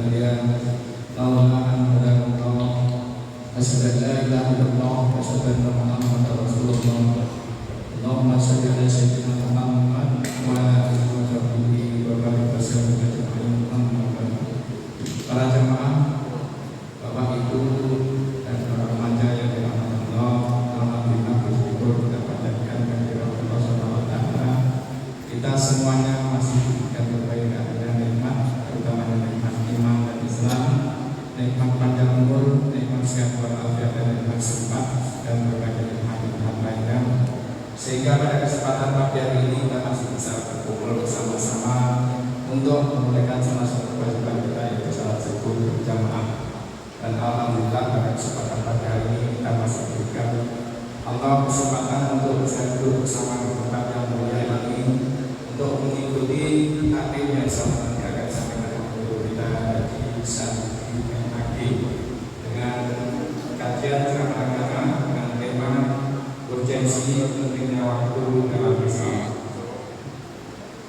kalian. Asyhadu an la ilaha illallah wa asyhadu anna Muhammadar Rasulullah. Allahumma shalli ala sayyidina Muhammad wa ala alihi wa sahbihi wa barik wasallam ajma'in. Para jemaah, Bapak Ibu dan para remaja yang dirahmati Allah, alhamdulillah bersyukur kita panjatkan kehadirat Allah Subhanahu wa taala. Kita semuanya masih diberikan berbagai nikmat, terutama nikmat iman dan Islam, nikmat panjang umur, nikmat sehat walafiat, dan nikmat sempat, dan berbagai nikmat lainnya. Sehingga pada kesempatan pagi hari ini kita masih bisa berkumpul bersama-sama untuk menunaikan salah satu kewajiban kita, yaitu salat subuh berjamaah. Dan alhamdulillah pada kesempatan pagi hari ini kita masih diberikan Allah kesempatan untuk bisa duduk bersama di tempat yang mulia ini untuk mengikuti taklimnya sama yang akan disampaikan oleh kita di Santri MAG dengan kajian ceramah agama dengan tema urgensi pentingnya waktu dalam Islam.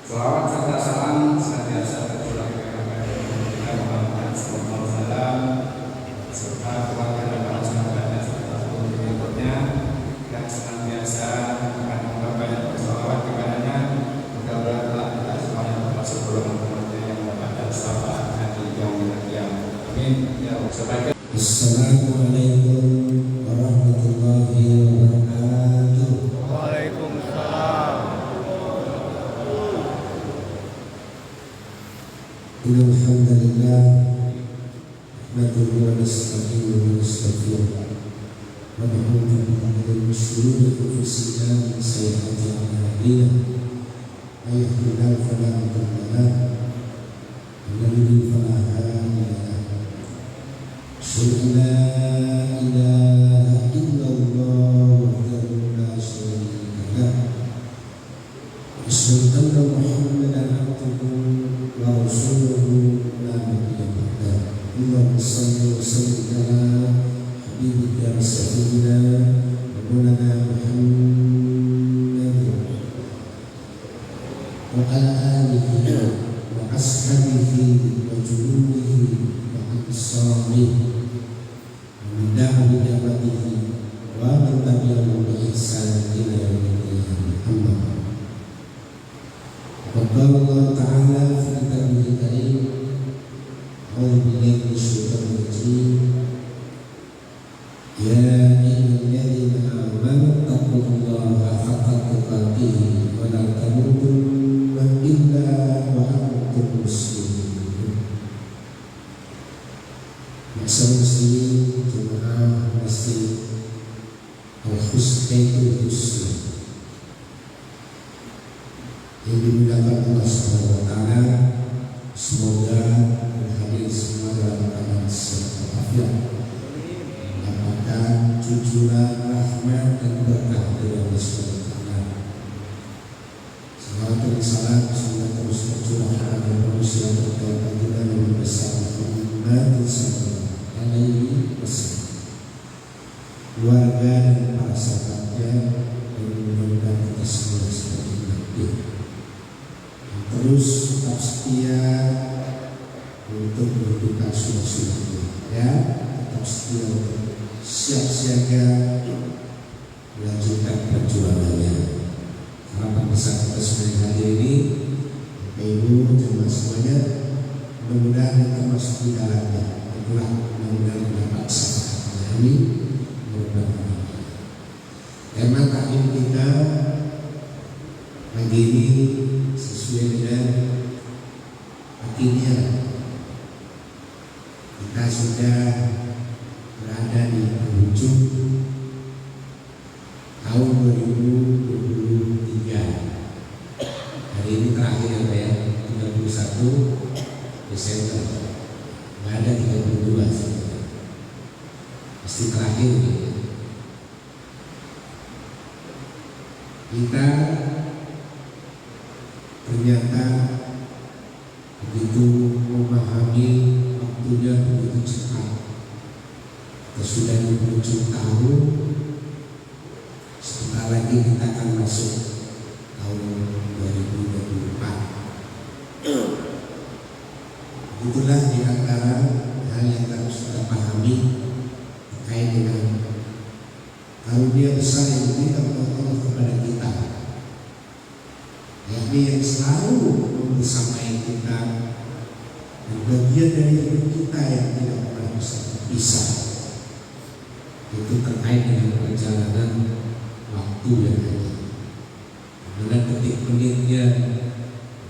Selawat serta salam senantiasa tercurah kepada Nabi Muhammad SAW serta keluarga dan para sahabatnya serta seluruh pengikutnya yang senantiasa akan memperbanyak berselawat kepadanya. Mudah-mudahan kita semuanya termasuk golongan umatnya yang mendapatkan syafaat nanti yaumil qiyamah. Amin. Ya Allah. Assalamualaikum warahmatullahi wabarakatuh. Waalaikumsalam. Innal hamdalillah nahmaduhu wa nasta'inuhu wa nastaghfiruh wa na'udzu billahi min shururi anfusina wa min sayyi'ati a'malina. May yahdihillahu fala mudilla lahu wa man yudlil fala hadiya lahu. Asyhadu an la ilaha illallah wahdahu la syarika lahu wa asyhadu anna Muhammadan abduhu wa rasuluhu la nabiyya ba'dahu. Allahumma shalli wa sallim ala habibika wa sayyidina wa maulana Muhammad wa ala alihi wa ashabihi wa junudihi wa ansarihi Dahu bidawatihi wa man tabi'ahu bi ihsan ila yaumil qiyamah. Amma qala Allah ta'ala fi kitabihil karim, a'udzu billahi minasyaitonir rajim. Ya ayyuhalladzina amanu taqullaha haqqa tuqatih wa la tamutunna illa wa antum muslimun. Muslimin jemaah masjid Al-Husnul Husna yang dimuliakan Allah Subhanahu wa taala, semoga hadir semua dalam keadaan sehat walafiat, mendapatkan cucuran rahmat dan berkah dari Allah Subhanahu wa taala. Salawat dan salam semoga terus tercurah kepada manusia terbaik kita Nabi besar Muhammad sallallahu alaihi wasallam, keluarga dan para sahabatnya, dan mudah-mudahan kita semua seperti Nabi yang terus tetap setia untuk melakukan sunnah-sunnahnya, ya, tetap setia untuk siap siaga melanjutkan perjuangannya. Harapan besar kita semua yang hadir ini, Bapak Ibu jemaah semuanya, mudah-mudahan kita masuk di dalamnya. Mudah-mudahan mendapat syafaatnya. Amin. Mudah-mudahan. Tema taklim kita pagi ini sesuai dengan akhirnya kita sudah berada di penghujung tahun 2023. Hari ini terakhir ya, 31 Desember. Nggak ada 32 pasti terakhir gitu. Kita ternyata begitu memahami waktunya begitu cepat. Kita sudah di penghujung tahun, sebentar lagi kita akan masuk tahun 2024. Itulah di antara hal yang harus kita pahami terkait dengan karunia besar yang diberikan oleh Allah kepada kita, yakni yang selalu membersamai kita dan bagian dari hidup kita yang tidak pernah bisa terpisah. Itu terkait dengan perjalanan waktu yang ada, mana detik menitnya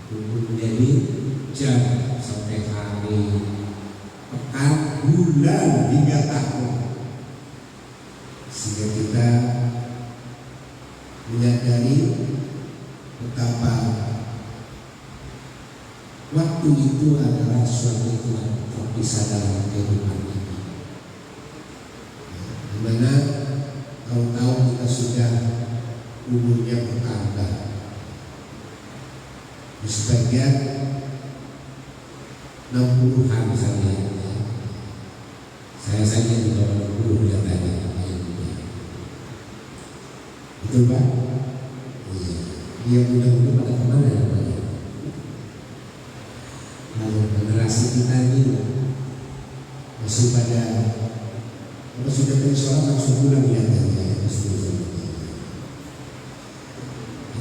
menjadi jam sampai hari, pekan, bulan hingga tahun, sehingga kita menyadari betapa waktu itu adalah suatu yang terpisah dalam kehidupan ini. Dimana tahu-tahu kita sudah umurnya bertambah. Di sebagian 60-an misalnya, saya saja di bawah 60 kelihatannya. Betul Pak? Iya. Dia muda-muda pada kemana ya Pak? Kalau generasi kita ini masih pada kalau sudah pensiun langsung pulang ya kan?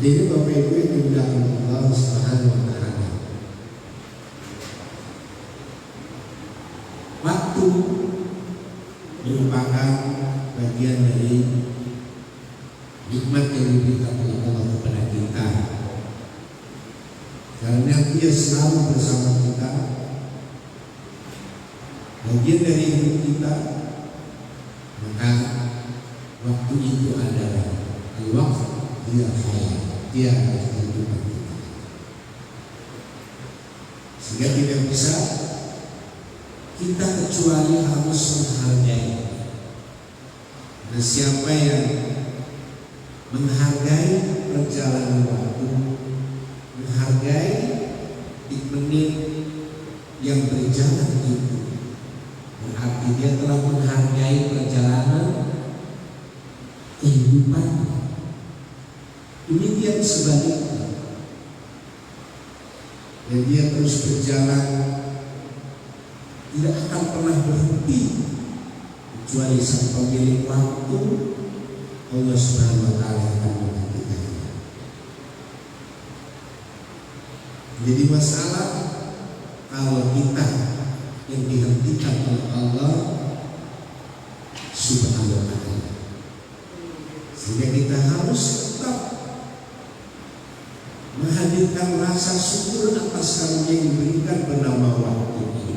Jadi ini Bapak Ibu yang dimuliakan Allah Subhanahu wa Ta'ala. Waktu merupakan bagian dari nikmat yang diberikan oleh Allah kepada kita, karena Dia selalu bersama kita, bagian dari hidup kita. Maka waktu itu adalah waktu Dia hayat, Dia adalah kehidupan kita, sehingga tidak bisa kita kecuali harus menghargai. Dan siapa yang menghargai perjalanan waktu, menghargai menit yang berjalan itu, berarti dia telah menghargai perjalanan kehidupan. Demikian sebaliknya, dan dia terus berjalan, tidak akan pernah berhenti kecuali sang pemilik waktu, Allah Subhanahu wa Ta'ala akan menggantikannya. Jadi masalah kalau kita yang dihentikan oleh Allah Subhanahu wa Ta'ala, sehingga kita harus tetap menghadirkan rasa syukur atas karunia yang diberikan bernama waktu ini.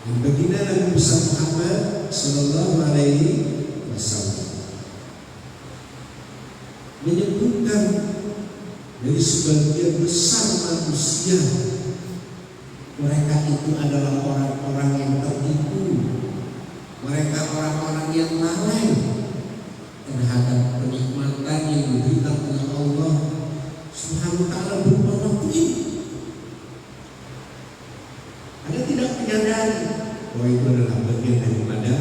Dan baginda Nabi Muhammad Sallallahu Alaihi Wasallam menyebutkan dari sebagian besar manusia, mereka itu adalah orang-orang yang tertipu, mereka orang-orang yang lalai terhadap kenikmatan yang diberikan oleh Allah Subhanahu wa Ta'ala berupa waktu ini. Anda tidak menyadari bahwa itu adalah bagian daripada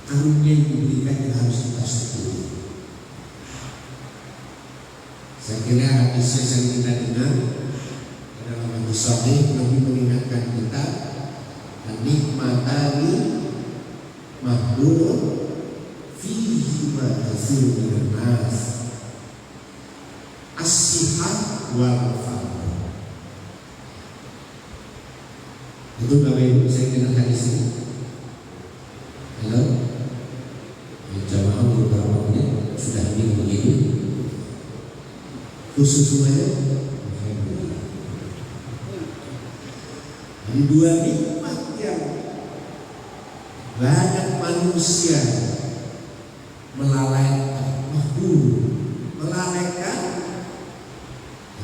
karunia yang diberikan yang harus kita syukuri. Saya kira hadis yang kita dengar adalah hadis sahih. Nabi mengingatkan kita, nikmatani mahdud fihi ma katsirun minan nas, as-sihat wal faqr. Itu Bapak Ibu, saya dengar hadis ini. Halo, jamaah beberapa menit sudah ini begini. Khusus semuanya. Ini dua nikmat yang banyak manusia melalaikan, melalaikan.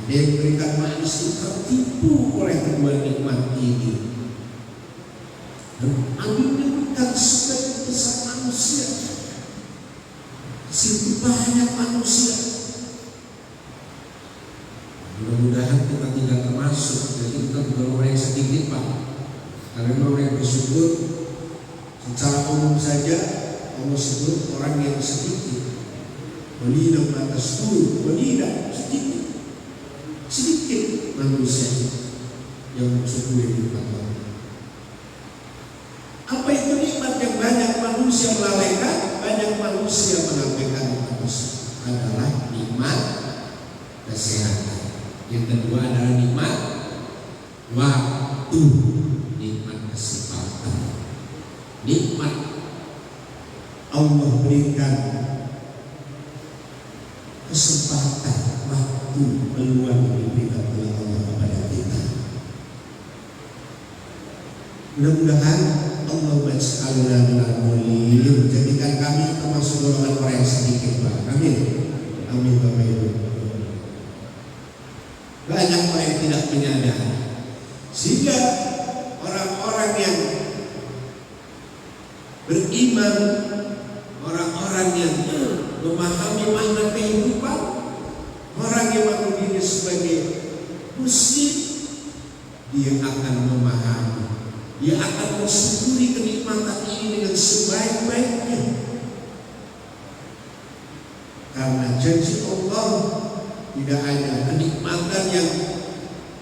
Dia memberikan manusia tertipu oleh kedua nikmat ini. Dan menyebutkan sebagian besar manusia, segitu banyak manusia. Mudah-mudahan kita tidak termasuk, jadi kita bukan orang yang sedikit Pak. Karena orang yang bersyukur secara umum saja Allah sebut orang yang sedikit. Walidah atas dulu, walidah sedikit. manusia yang mensyukuri nikmat Allah. Apa itu nikmat yang banyak manusia melalaikan, banyak manusia mengabaikan nikmat tersebut? Adalah nikmat kesehatan. Yang kedua adalah nikmat waktu, nikmat kesempatan. Nikmat Allah berikan kesempatan, waktu, peluang yang diberikan oleh Allah kepada kita. Mudah-mudahan Allah bersekalian dengan mulia jadikan kami termasuk golongan orang yang sedikit, Pak. Amin. Amin, Bapak Ibu. Banyak orang yang tidak menyadari, sehingga orang-orang yang beriman, orang-orang yang memahami makna kehidupan, orang yang mengaku diri sebagai muslim, dia akan memahami, dia akan mensyukuri kenikmatan ini dengan sebaik-baiknya. Karena janji Allah tidak hanya kenikmatan yang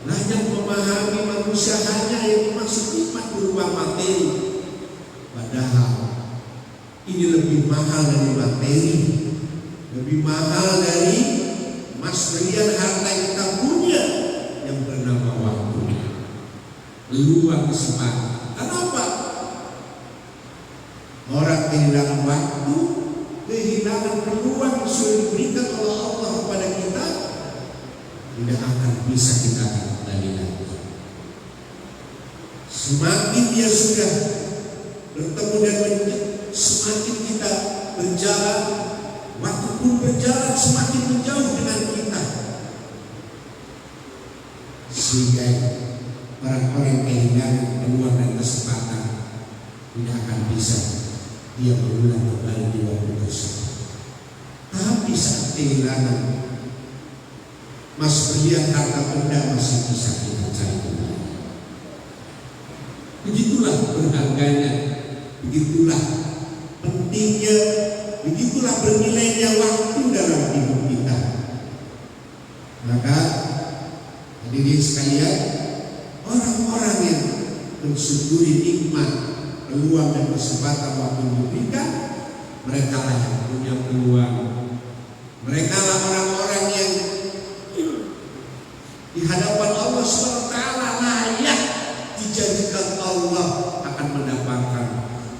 banyak memahami manusia hanya yang masuk nikmat berupa materi, padahal ini lebih mahal dari materi, lebih mahal dari emas berlian harta yang kita punya yang bernama waktu. Peluang kesempatan. Kenapa? Orang kehilangan waktu, kehilangan peluang yang sudah diberikan oleh Allah kepada kita, tidak akan bisa kita kembali lagi. Semakin dia sudah bertemu dan semakin kita berjalan, waktu pun berjalan semakin menjauh dengan kita, sehingga orang-orang yang kehilangan peluang dan kesempatan tidak akan bisa dia berulang kembali di waktu tersebut. Tapi saat kehilangan mas berlian harta benda masih bisa kita cari kembali. Begitulah berharganya, begitulah pentingnya, begitulah bernilainya waktu dalam hidup kita. Maka hadirin sekalian, orang-orang yang mensyukuri nikmat, peluang dan kesempatan waktu yang diberikan, mereka lah yang punya peluang. Mereka lah orang-orang yang di hadapan Allah SWT layak dijadikan Allah akan mendapatkan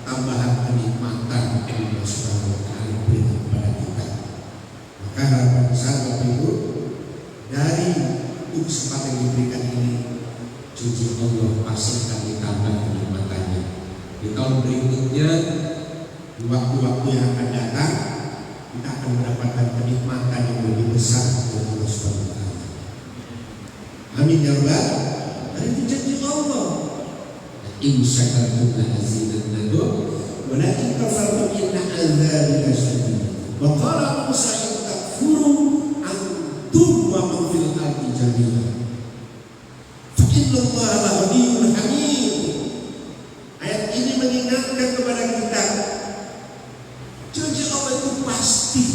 tambahan kenikmatan yang Allah SWT berikan kepada kita. Maka harapan besar Bapak Ibu, dari kesempatan yang diberikan ini, janji Allah pasti akan ditambah kenikmatannya. Di tahun berikutnya, di waktu-waktu yang akan datang, kita akan mendapatkan kenikmatan yang lebih besar dari Allah SWT. Amin ya Rabbal. Dan itu janji Allah. In syakartum la azidannakum wa la in kafartum inna azabi lasyadid. Wa qala Musa in takfuru antum wa man fil ardi jami'an. Fa inna Allaha la-ghaniyyun hamid. Ayat ini mengingatkan kepada kita, janji Allah itu pasti.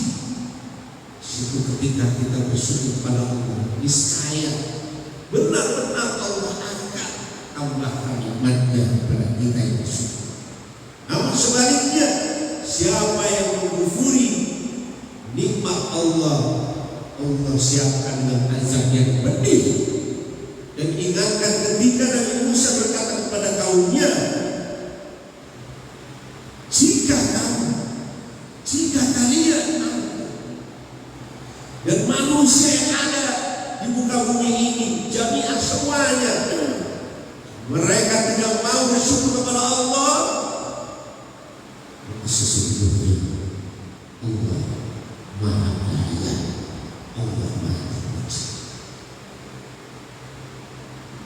Suatu ketika kita bersyukur kepada Allah, niscaya benar-benar Allah akan tambahkan nikmatnya kepada kita yang bersyukur. Namun sebaliknya, siapa yang mengkufuri nikmat Allah, Allah siapkan dengan azab yang pedih. Dan ingatkan ketika Nabi Musa berkata kepada kaumnya, jika kalian dan manusia yang ada di muka bumi ini, jami'an semuanya, mereka tidak mau bersyukur kepada Allah, sesungguhnya Allah Maha Kaya, Allah Maha Kuasa.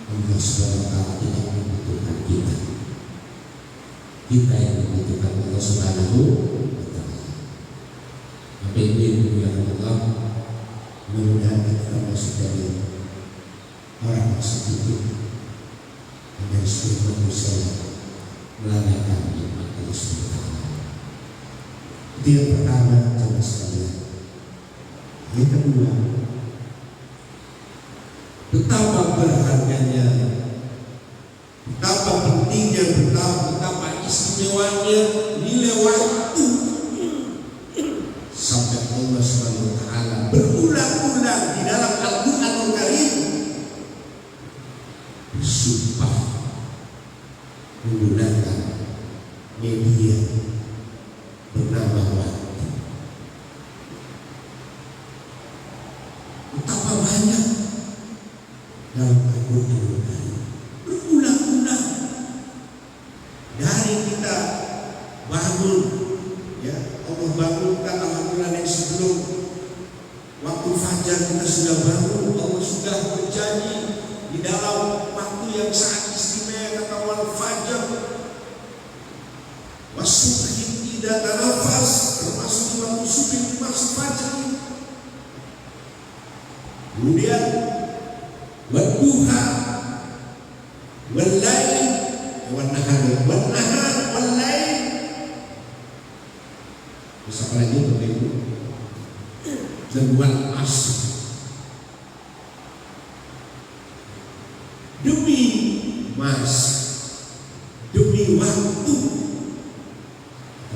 Allah SWT tidak membutuhkan kita, kita yang membutuhkan Allah Subhanahu wa Ta'ala. Apa ini yang Allah, mudah-mudahan kita termasuk dari orang sedikit dan seluruh manusia melalaikan nikmat Allah SWT. Itu yang pertama, jemaah sekalian. Yang kedua, betapa berharganya, betapa pentingnya, betapa istimewanya nilai waktu, sampai Allah SWT berulang-ulang di dalam Al-Quranul Karim bersumpah menggunakan media bernama waktu. Betapa banyak dalam Al-Quranul Karim berulang-ulang dari kita bangun, ya Allah bangunkan, alhamdulillah yang sebelum waktu fajar kita sudah bangun. Allah sudah berjanji di dalam waktu yang sangat istimewa, kata wal fajar wasubhi idza tanafas, termasuk di waktu subuh dimaksud fajar ini. Kemudian wadduha wal lail wan nahar wal lail. Bisa lagi Bapak Ibu, dan wal asr, demi masa, demi waktu.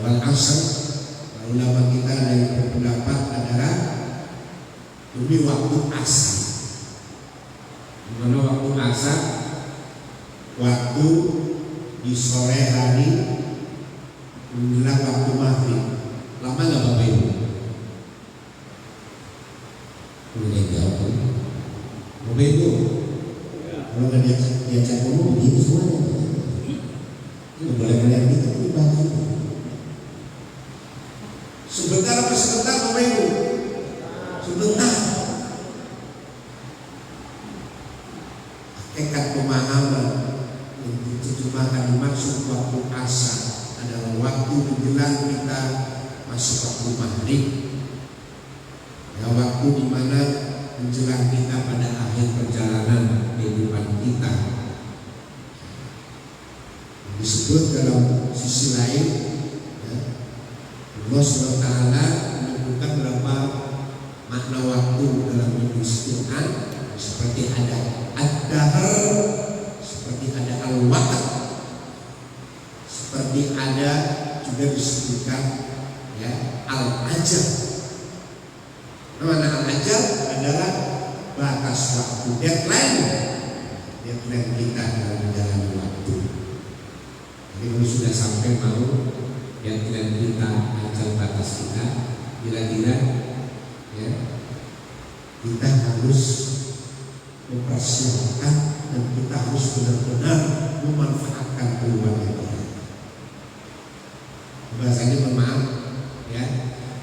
Wal asr, ulama kita ada yang berpendapat adalah demi waktu asar. Dimana waktu asar? Waktu di sore hari menjelang waktu maghrib. Lama nggak Bapak Ibu? Udah jawab. Bapak Ibu, kalau nggak diajak ngomong begini semuanya. Nggak boleh melihat kita ibadah. Sebentar apa sebentar Bapak Ibu? Sebentar. Hakikat pemahaman yang diterjemahkan dimaksud waktu asar adalah waktu menjelang kita masuk waktu maghrib, ya, waktu dimana menjelang kita pada akhir perjalanan kehidupan kita. Disebut dalam sisi lain, ya, Allah SWT menyebutkan berapa makna waktu dalam Al-Quran, seperti ada ad-dahr, seperti ada al-waqt, seperti ada juga disebutkan, ya, al-ajal. Mana al-ajal adalah batas waktu, deadline kita dalam menjalani waktu. Jadi kalau sudah sampai mau deadline kita, ajal batas kita, kira-kira, ya, kita harus mempersiapkan dan kita harus benar-benar memanfaatkan peluang yang ada. Bahasanya bermaaf, ya,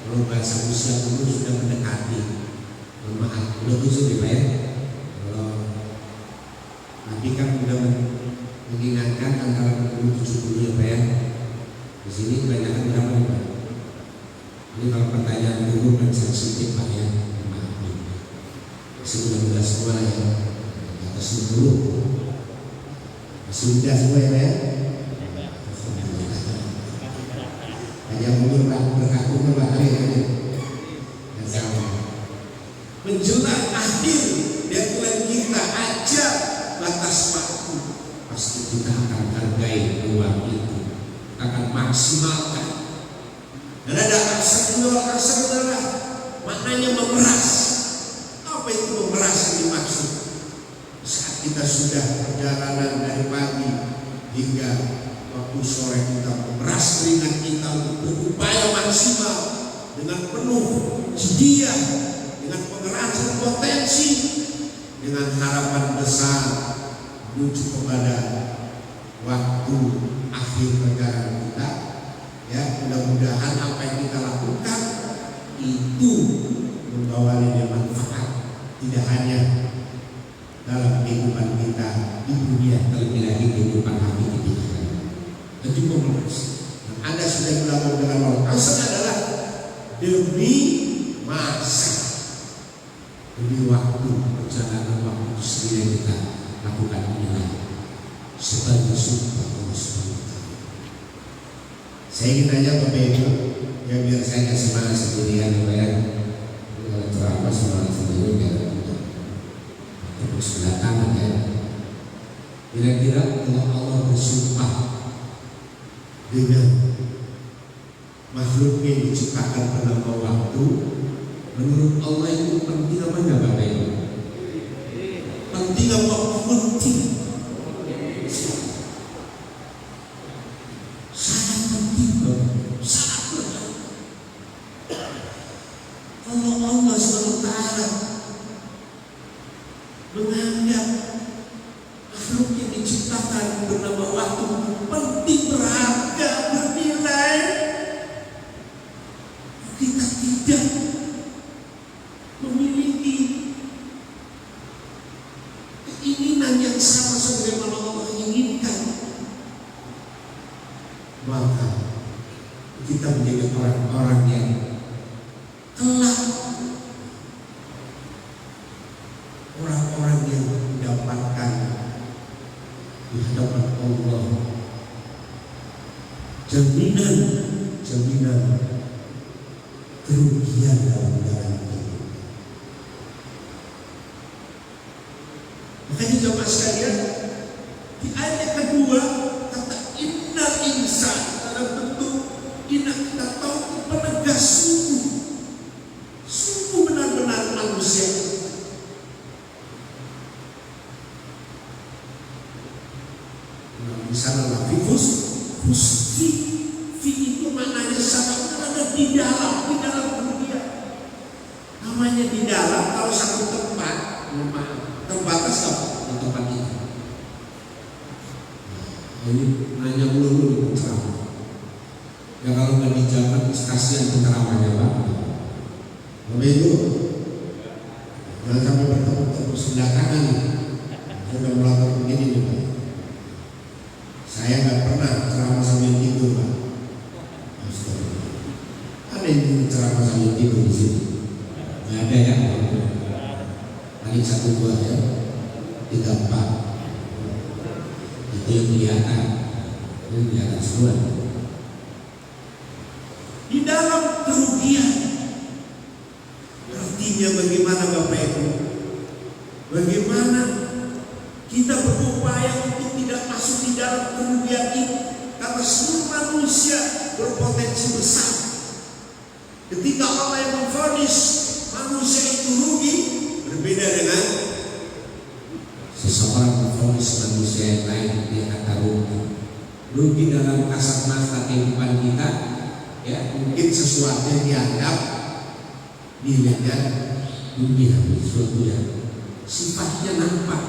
kalau bahasa usia dulu sudah mendekati, maaf, udah kusut ya, kalau nanti kan sudah mengingatkan antara 60-70 ya Pak ya. Di sini kebanyakan berapa nih Pak? Ini kalau pertanyaan dulu kan sensitif Pak ya, maaf nih. 19 semua ya, atas 60 masih muda semua ya Pak ya. Yang umur berkaku berapa kali ya? Menjelang akhir deadline kita aja batas waktu, pasti kita akan hargai peluang itu, akan maksimalkan. Dan ada asar adalah maknanya memeras. Apa itu memeras yang dimaksud? Saat kita sudah perjalanan dari pagi hingga waktu sore, kita memeras keringat kita untuk berupaya maksimal dengan penuh sedia, dengan pengerasan potensi, dengan harapan besar menuju kepada waktu akhir perjalanan kita. Ya, mudah-mudahan apa yang kita lakukan itu membawa nilai manfaat, tidak hanya dalam kehidupan kita di dunia, terlebih lagi kehidupan hakiki kita. Itu memeras. Anda sudah melakukan dengan wal asr adalah demi masa, demi waktu perjalanan waktu sendiri yang kita lakukan ini sebagai sumpah Allah SWT. Saya ingin tanya Bapak Ibu, ya biar saya nggak semangat sendirian ya Pak ya. Kalau ceramah semangat sendiri biar tepuk sebelah tangan ya. Kira-kira kalau Allah bersumpah dengan makhluk yang diciptakan pada waktu, menurut Allah itu penting apa enggak Bapak Ibu? Penting apa? Penting. Sangat penting Bapak. Sangat penting. Kalau Allah SWT menganggap makhluk yang diciptakan bernama waktu penting, berharga, bernilai, kita tidak memiliki keinginan yang sama sebagaimana Allah inginkan, maka kita menjadi orang-orang yang kelak, orang-orang yang mendapatkan di hadapan Allah jaminan kerugian dalam jalan hidup. Makanya jemaah sekalian, di ayat kedua kata innal insan dalam bentuk inna, kita tahu penegas sungguh benar-benar manusia. Nah, di sana lah fi itu maknanya sama, ada di dalam dunia. Namanya di dalam, kalau satu tempat terbatas apa tempat ini. Ini nanya dulu penceramah. Ya kalau nggak dijaga, kasihan penceramahnya Pak. Bapak Ibu, jangan sampai bertemu sebelah kanan. Sudah melakukan begini nih Pak. Saya nggak pernah ceramah sambil tidur Pak. Ada yang ceramah sambil tidur di sini? Nggak ada ya? Paling 1, 2 ya, 3, 4. Itu yang kelihatan semua. Di dalam kerugian, artinya bagaimana Bapak Ibu? Bagaimana kita berupaya untuk tidak masuk di dalam kerugian ini? Karena seluruh manusia berpotensi besar. Ketika Allah yang memvonis manusia itu rugi, berbeda dengan seseorang memvonis manusia yang lain dia kata rugi dalam kasat mata kehidupan kita, ya mungkin sesuatu yang dianggap dilihat dunia, sesuatu yang sifatnya nampak.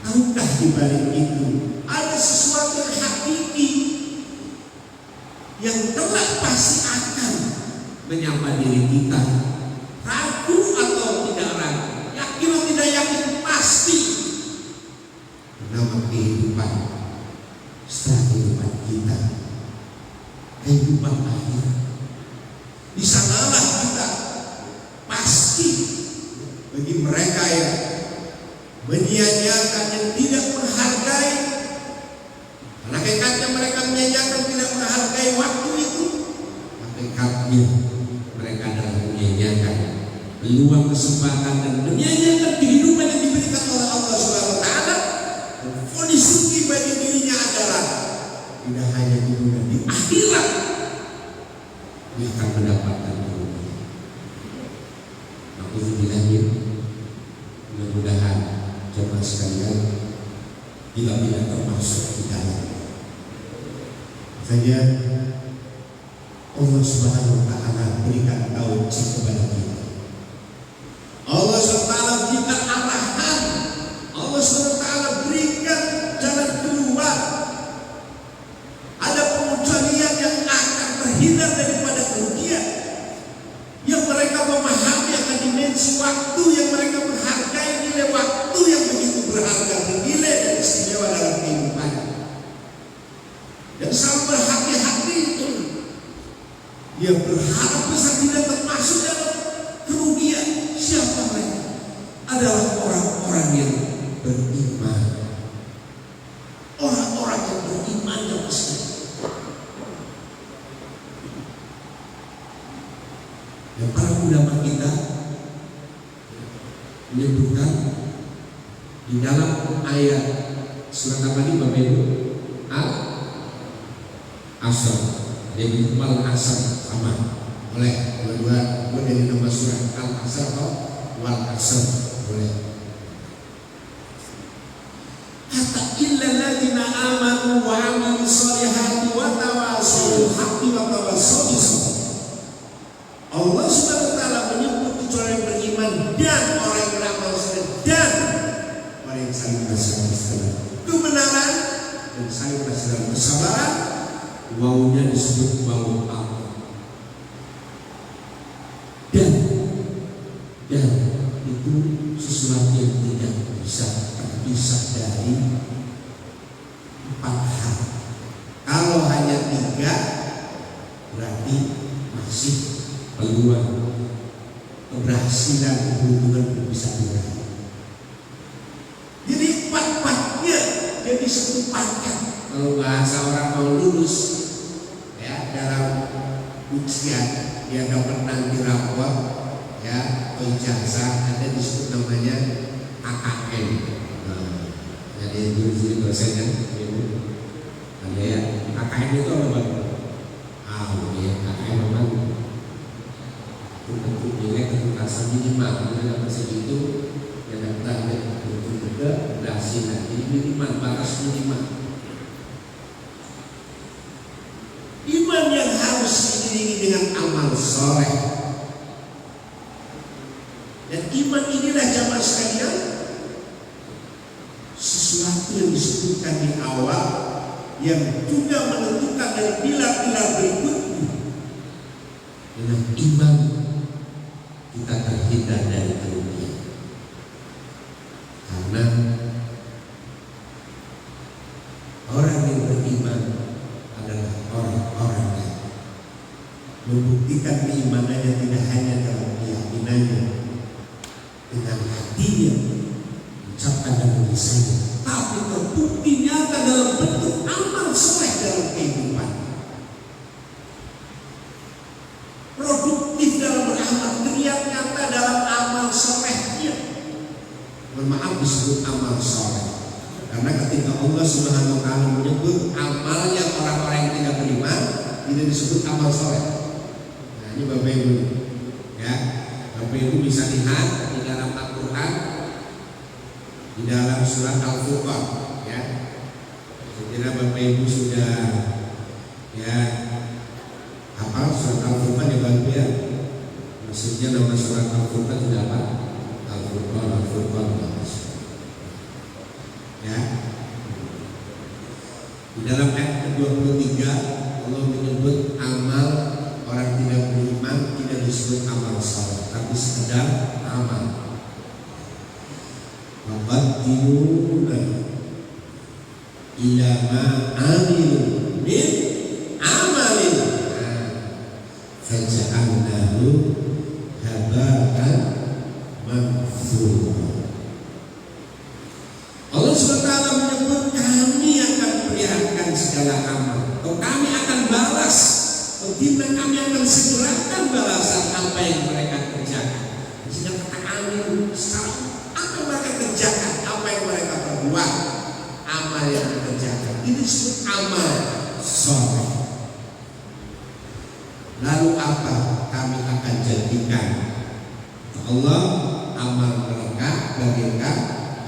Tahukah di balik itu ada sesuatu yang hakiki yang kelak pasti akan menyapa diri kita? Ragu atau tidak ragu, yakin atau tidak yakin, pasti nama kehidupan setelah kehidupan kita, kehidupan akhirat. Di sanalah kita pasti, bagi mereka yang menyia-nyiakan, yang tidak menghargai, hakikatnya mereka menyia-nyiakan, tidak menghargai waktu itu, hakikatnya mereka adalah menyia-nyiakan peluang, kesempatan, dan menyia-nyiakan kehidupan yang diberikan oleh Allah SWT. Dan vonis rugi bagi dirinya adalah tidak hanya di dunia, di akhirat dia akan mendapatkan kerugian. Alhamdulillah, mudah-mudahan jemaah sekalian bila tidak termasuk di dalam saja Allah Subhanahu wa Ta'ala berikan taufik kepada kita. Allah SWT berikan arahan, Allah SWT berikan jalan keluar. Ada pengecualian yang akan terhindar daripada kerugian, yang mereka memahami akan dimensi waktu, yang mereka menghargai nilai waktu yang begitu berharga, bernilai dan istimewa dalam kehidupan, dan selalu berhati-hati itu. Dia berharap besar tidak termasuk dalam kerugian. Siapa mereka? Adalah orang-orang yang beriman. Orang-orang yang beriman yang besar. Dan para ulama kita menyebutkan Di dalam ayat surat apa ini Bapak Ibu? Al-Asr. Jadi wal asr sama. Boleh dua dari nama surat Al-Asr atau wal asr boleh. Hatta illal ladzina amanu wa 'amilus shalihati wa tawassaw bil haqqi wa tawassaw bis sabr. Allah Subhanahu wa taala menyebut kecuali yang beriman dan orang yang beramal saleh dan orang yang saling nasihat kebenaran dan saling nasihat kesabaran. Wawunya disebut wawu Allah. Dan itu sesuatu yang tidak bisa terpisah dari 4 hal. Kalau hanya 3 berarti masih peluang keberhasilan hubungan berpisah dengan. Jadi 4-4-nya jadi satu paket. Kalau bahasa orang mau lulus ya dalam ujian dia dapat nanti rapor ya atau ijazah ada disebut namanya AKM. Jadi guru dosennya ada ya AKM itu apa? Ya AKM memang untuk nilai ketuntasan minimal dalam segitu yang dapat untuk berhasil jadi minimal batas minimal. Iman yang harus diiringi dengan amal soleh. Dan iman inilah jamaah sekalian sesuatu yang disebutkan di awal yang juga menentukan dari pilar-pilar berikutnya. Dengan iman kita terhindar dari kerugian. Karena orang yang beriman adalah orang-orang yang membuktikan keimanannya tidak hanya dalam keyakinannya dengan hatinya ucapkan dan lisannya, tapi terbukti nyata dalam bentuk amal soleh dalam kehidupan. Produktif dalam beramal, terlihat nyata dalam amal solehnya. Bermaaf disebut amal soleh karena ketika Allah Subhanahu wa taala menyebut amalnya orang-orang yang tidak beriman, tidak disebut amal soleh. Nah ini Bapak Ibu ya, Bapak Ibu bisa lihat di dalam Al-Quran di dalam surat Al-Furqan ya. Saya kira Bapak Ibu sudah ya hafal surat Al-Furqan ya Bapak Ibu ya. Maksudnya nama surat Al-Furqan tidak apa? Al-Furqan ya. Di dalam ayat ke-23 Allah menyebut amal orang tidak beriman tidak disebut amal saleh, tapi sekedar amal. Waqaddimuna ila ma amilu min amalin faja'alnahu haba'an manthura. Allah SWT menyebut kami akan perlihatkan segala amal, atau kami akan balas, atau kami akan segerakan balasan apa yang mereka kerjakan. Sehingga kata kami sekarang apa yang mereka kerjakan, apa yang mereka perbuat, amal yang dikerjakan ini disebut amal soleh. Lalu apa kami akan jadikan Allah amal mereka bagaikan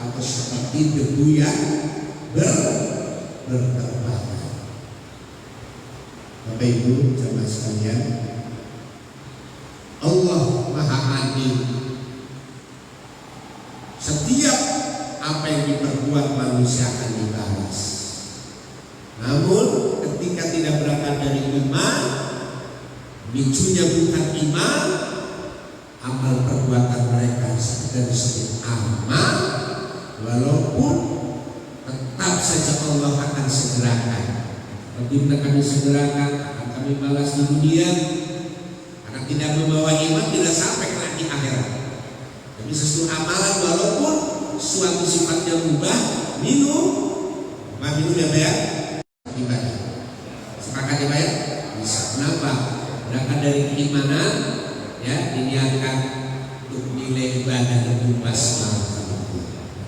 atau seperti debu yang berterbangan. Bapak Ibu jamaah sekalian, Allah Maha Adil. Setiap apa yang diperbuat manusia akan dibalas. Namun ketika tidak berangkat dari iman, micunya bukan iman, amal perbuatan mereka sekedar disebut amal, walaupun tetap saja Allah akan segerakan. Bagaimana kami segerakan, akan kami balas di dunia. Karena tidak membawa iman tidak sampai kelak di akhirat. Tapi sesuatu amalan walaupun suatu sifatnya ubah, minum ya bayar ibadah. Sepakat ya bayar? Bisa. Kenapa? Berangkat dari keimanan ya diniatkan untuk nilai ibadah dan ubah selalu.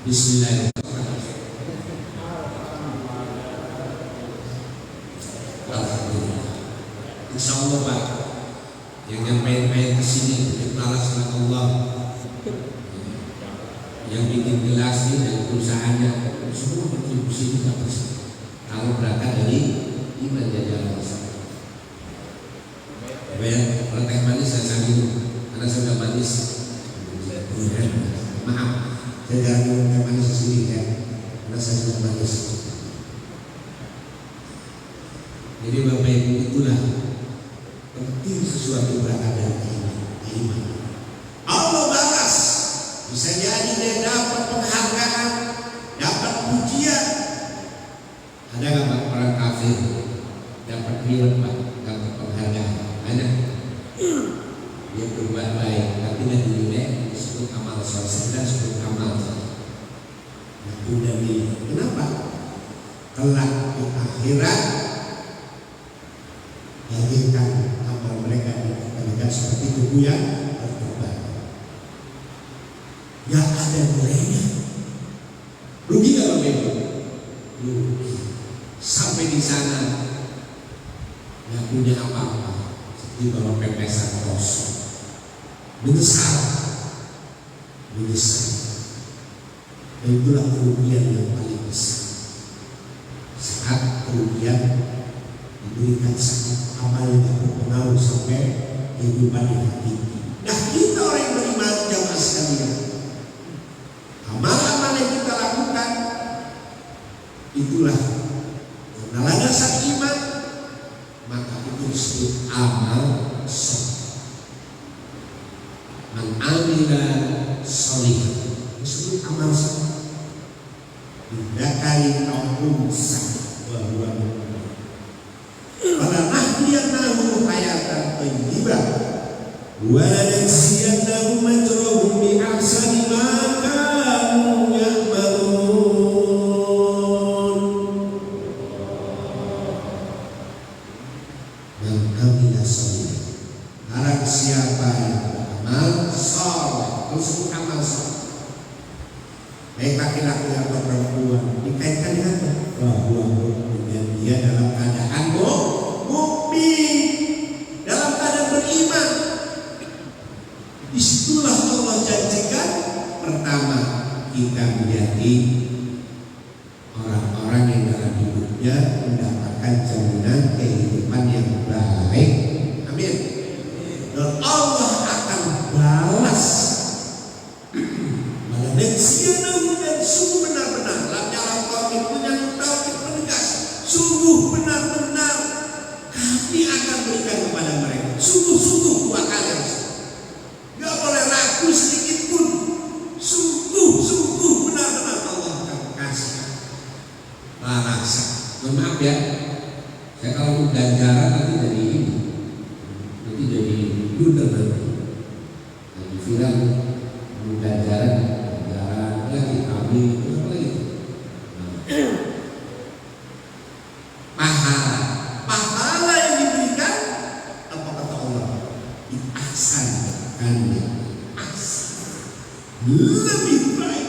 Bismillahirrahmanirrahim. Alhamdulillah. Insya Allah Pak, yang main-main kesini deklarasi Allah, yang bikin gelas ini dari perusahaannya, semua kontribusi kita bersama. Kalau berangkat dari iman jajan bersama. Kalau teh manis saya minum, karena saya sudah manis. Maaf, saya jangan minum teh manis sendiri ya, karena saya sudah manis. Jadi Bapak Ibu, itulah penting sesuatu berangkat dari iman. Allah balas, bisa jadi dia dapat penghargaan, dapat pujian. Ada nggak orang kafir dapat reward Pak, dapat penghargaan? Ada. Dia berbuat baik, tapi nanti dinilai disebut amal soleh, dan disebut amal soleh. Nah, udah nih, kenapa? Kelak di akhirat hadirkan amal mereka dikatakan seperti tubuh yang berkorban. Yang ada nilainya. Rugi nggak Bapak Ibu? Rugi. Sampai di sana nggak punya apa-apa. Seperti bawa pepesan kosong. Menyesal. Dan itulah kerugian yang paling besar. Saat kerugian diberikan sangat amal yang berpengaruh sampai kehidupan yang tinggi. Nah, kita orang yang beriman jamaah sekalian, amal-amal yang kita lakukan itulah karena landasan iman, maka itu disebut amal soleh. Man amila sholihan disebut amal soleh. Bidakari au unsa wa huwa mu'min. Pada nahdiyanahu hayatan thayyibah wa lanajziyannahum ajrahum bi ahsani ma kanu ya'malun. Man amila sholihan, barang siapa yang beramal saleh, disebut amal saleh, baik laki-laki atau perempuan, dikaitkan dengan bahwa dia dalam keadaan mukmin, dalam keadaan beriman. Disitulah Allah janjikan pertama kita menjadi orang-orang yang dalam hidupnya mendapatkan jaminan kehidupan yang baik. Amin. Dan Allah akan balas. Dan sungguh benar-benar lam tauhid punya tauhid menegas, sungguh benar-benar kami akan berikan kepada mereka. Sungguh-sungguh dua kali, gak boleh ragu sedikit pun. Sungguh-sungguh benar-benar Allah akan kasih balasan. Maaf ya, saya kalau ganjaran nanti dari ini, nanti dari Yuda nanti viral ganjaran lagi kami apa lagi pahala yang diberikan apa kata Allah diahsankan lebih baik.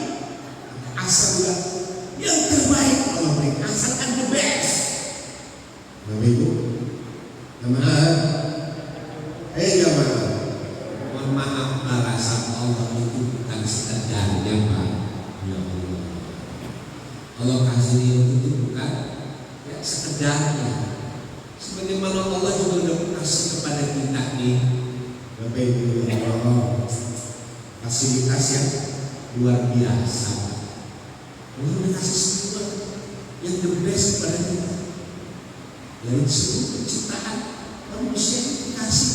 Ahsan yang terbaik Allah berikan, ahsankan the best. Bapak Ibu jamaah, jamaah, mohon maaf, balasan Allah itu bukan sekedarnya Pak. Ya Allah, Allah kasih itu bukan ya sekedarnya. Sebagaimana Allah juga sudah kasih kepada kita nih Bapak Ibu ya Allah, fasilitas yang luar biasa. Allah sudah kasih semua yang the best kepada kita. Dari seluruh penciptaan manusia dikasih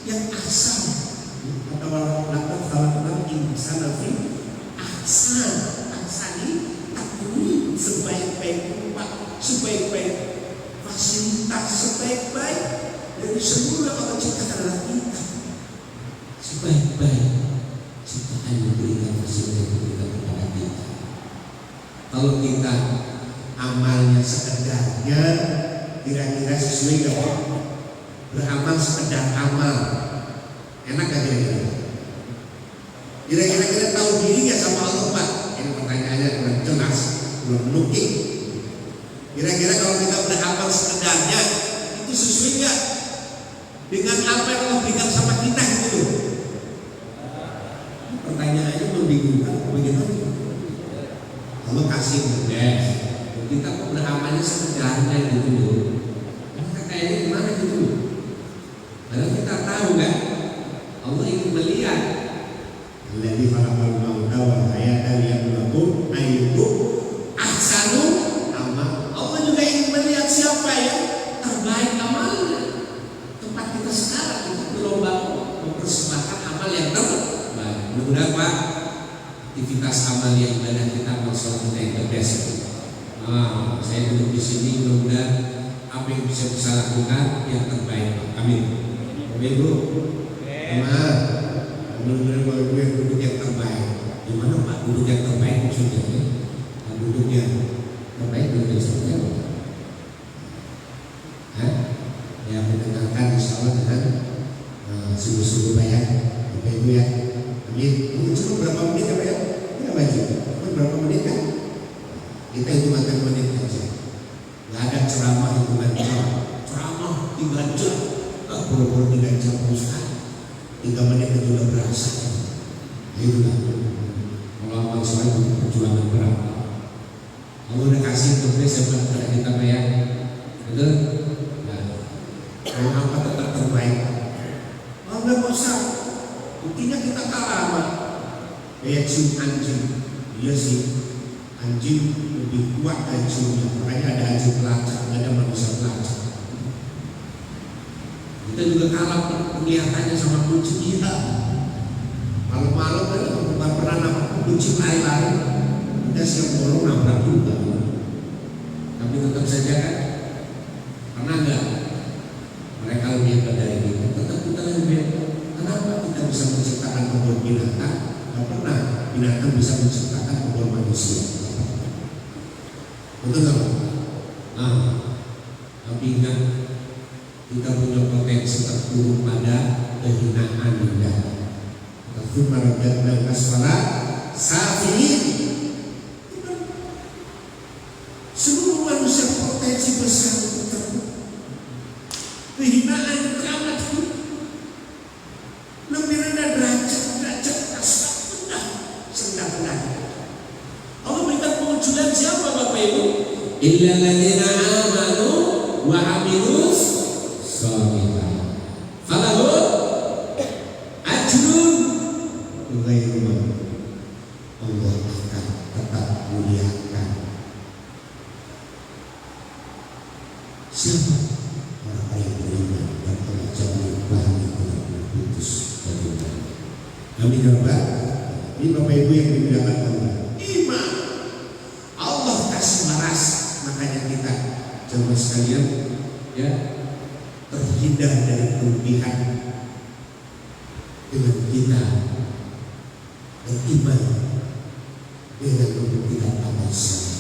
yang asal. Kata Allah, kalau insan ahsani takuni sebaik-baik rupa, sebaik-baik fasilitas, sebaik-baik dari seluruh yang Allah ciptakan adalah kita. Sebaik-baik ciptaan yang diberikan fasilitas yang diberikan kepada kita. Kalau kita amalnya sekedarnya, kira-kira sesuai gak Pak? Beramal sekedar amal, enak gak kira-kira? Kira-kira kita tahu diri gak sama Allah Pak? Ini pertanyaannya kurang jelas, kurang looking. Kira-kira kalau kita beramal sekedarnya itu sesuai nggak dengan apa yang Allah berikan sama kita gitu? Pertanyaannya membingungkan, bagaimana? Allah kasih mudah, kita kok beramalnya sekedarnya gitu loh. Kayaknya gimana gitu? Padahal kita tahu kan, Allah ingin melihat. Alladzi khalaqal mauta wal hayata liyabluwakum ayyukum ahsanu amal. Allah juga ingin melihat siapa yang terbaik amalnya. Tempat kita sekarang itu berlomba mempersembahkan amal yang terbaik. Mudah-mudahan Pak, aktivitas amal yang ibadah kita amal sholat kita yang terbest. Saya duduk di sini, mudah-mudahan apa yang bisa kita lakukan yang terbaik. Amin. Ibu, mudah-mudahan kalau ibu yang duduk yang terbaik. Gimana Pak duduk yang terbaik maksudnya? Duduk yang terbaik duduk yang seperti apa? Ya mendengarkan insyaallah dengan sungguh-sungguh banyak Bapak Ibu ya. Amin. Mungkin cuma berapa menit ya Pak ya? Tidak banyak. Cuma berapa menit kan? Kita hitungan menit saja. Gak ada ceramah hitungan jam. Ceramah 3 jam. Pura-pura 3 jam Ustaz. 3 menit itu udah berasa. Itulah. Kalau amal soleh itu perjuangan berat. Allah udah kasih tugas kepada kita bayar. Betul? Nah, kalau apa tetap terbaik. Oh nggak usah. Buktinya kita kalah apa? Kayak cium anjing. Iya sih. Anjing lebih kuat dari ciumnya. Makanya ada anjing pelacak, nggak ada manusia pelacak. Kita juga kalah penglihatannya sama kucing. Iya. Malam-malam kan nggak pernah nampak kucing lari-lari. Kita siap bolong nabrak juga. Tapi tetap saja kan. Pernah nggak mereka lebih hebat dari kita? Tetap kita lebih hebat. Kenapa kita bisa menciptakan kebun binatang? Nggak pernah binatang bisa menciptakan kebun manusia. Betul nggak? Nah, tapi ingat kita punya potensi terpuruk pada kehinaan indah. Tapi meredatkan asfala safilin. Seluruh manusia potensi besar untuk terpuruk. Kehinaan teramat lebih rendah derajat asfala rendah. Allah berikan kemunculan siapa Bapak Ibu? Illa alladziina aamanu wa 'amilus shalihat. Falahum ajrun ghairu mamnun. Allah akan tetap muliakan. Siapa? Orang yang beriman dan telah jauh paham telah putus dari Allah. Amin ya Rabbal. Ini Bapak Ibu yang dimuliakan Allah. Iman. Allah kasih maras, makanya kita jemaah sekalian ya terhindar dari kerugian dengan kita beriman dengan membuktikan amal soleh.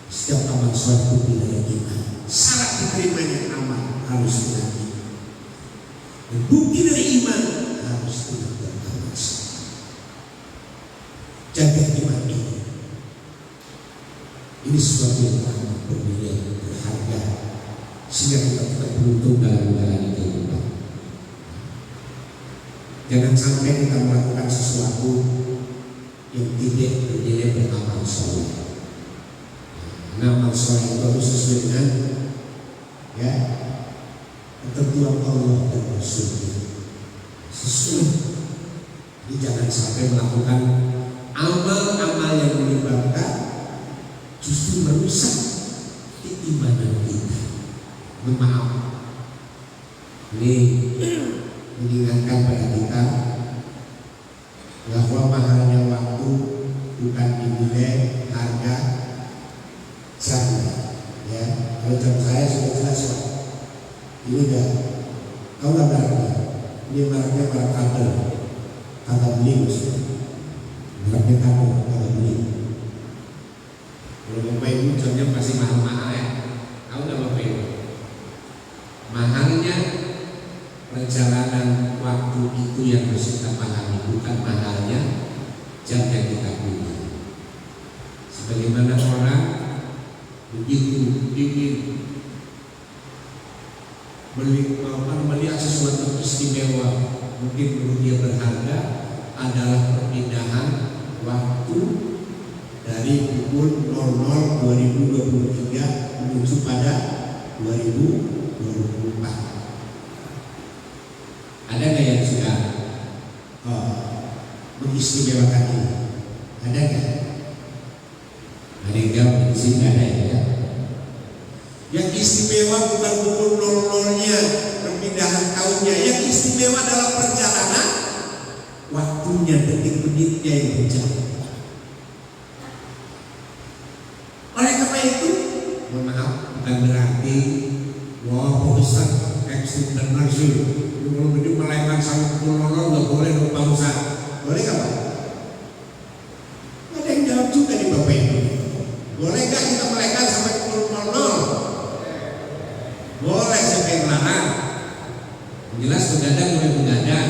Setiap amal soleh bukti dari iman. Syarat diterimanya amal harus dengan iman. Dan bukti dari iman harus dengan amal soleh. Jaga iman ini. Ini sesuatu yang amat bernilai, berharga, sehingga kita tetap beruntung dalam menjalani kehidupan. Jangan sampai kita melakukan sesuatu yang tidak bernilai beramal soleh. Amal soleh itu harus sesuai dengan ya ketentuan Allah dan Rasulnya. Sesuai. Jadi jangan sampai melakukan amal-amal yang menyebabkan justru merusak keimanan kita. Maaf. Ini mengingatkan pada kita bahwa mahalnya waktu bukan dinilai harga jamnya. Ya, kalau jam saya sudah jelas Pak. Ini enggak. Tahu nggak mereknya? Ini mereknya merek kabel. Kabel beli maksudnya. Mereknya kabel beli. Kalau Bapak Ibu jamnya pasti mahal-mahal ya. Tahu nggak Bapak Ibu? Mahalnya perjalanan waktu itu yang harus kita pahami, bukan mahalnya jam yang kita punya. Sebagaimana orang begitu ingin melihat sesuatu istimewa, mungkin menurut dia berharga, adalah perpindahan waktu dari pukul 00 2023 menuju pada 2024. Ada nggak yang sudah mengistimewakan ini? Ada nggak? Ada yang jawab di sini? Ada ya? Yang istimewa bukan pukul 00-nya perpindahan tahunnya. Yang istimewa dalam perjalanan waktunya, detik-detiknya yang berjalan. Oleh karena itu, mohon maaf, bukan berarti wah Ustaz ekstrim dan narsil kalau begitu melainkan sampai pukul 00 nggak boleh dong Pak Ustaz. Boleh nggak Pak? Ada yang jawab juga nih Bapak Ibu. Boleh nggak kita melainkan sampai pukul 00? Boleh, siapa yang larang? Jelas begadang boleh begadang.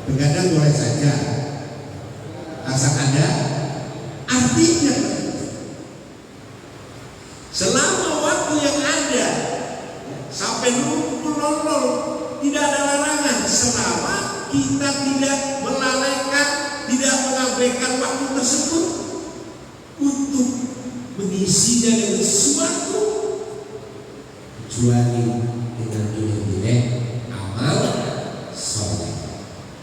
Begadang boleh saja, asal ada artinya. Selama waktu yang ada sampai pukul 00 tidak ada larangan, selama kita tidak melalaikan, tidak mengabaikan waktu tersebut untuk mengisinya dengan sesuatu, kecuali dengan nilai-nilai amal soleh.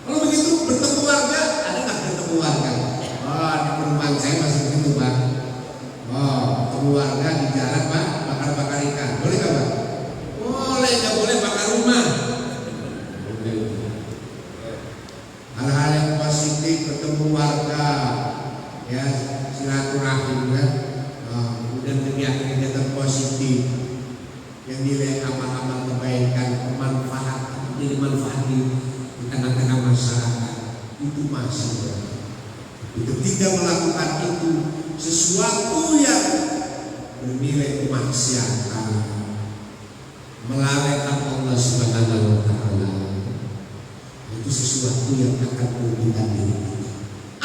Kalau begitu bertemu warga, ada nggak bertemu warga? Oh, di perumahan saya masih begitu Pak. Oh, bertemu warga di jalan Pak, bakar-bakar ikan. Boleh nggak Pak? Boleh, nggak boleh bakar rumah. Hal-hal yang positif, bertemu warga, ya silaturahim kan, kemudian kegiatan-kegiatan positif yang nilai amal-amal kebaikan, bermanfaat, jadi manfaat di tengah-tengah masyarakat, itu masih berlaku. Ketika melakukan itu sesuatu yang bernilai kemaksiatan, melalaikan Allah Subhanahu wa Ta'ala, itu sesuatu yang akan merugikan diri kita.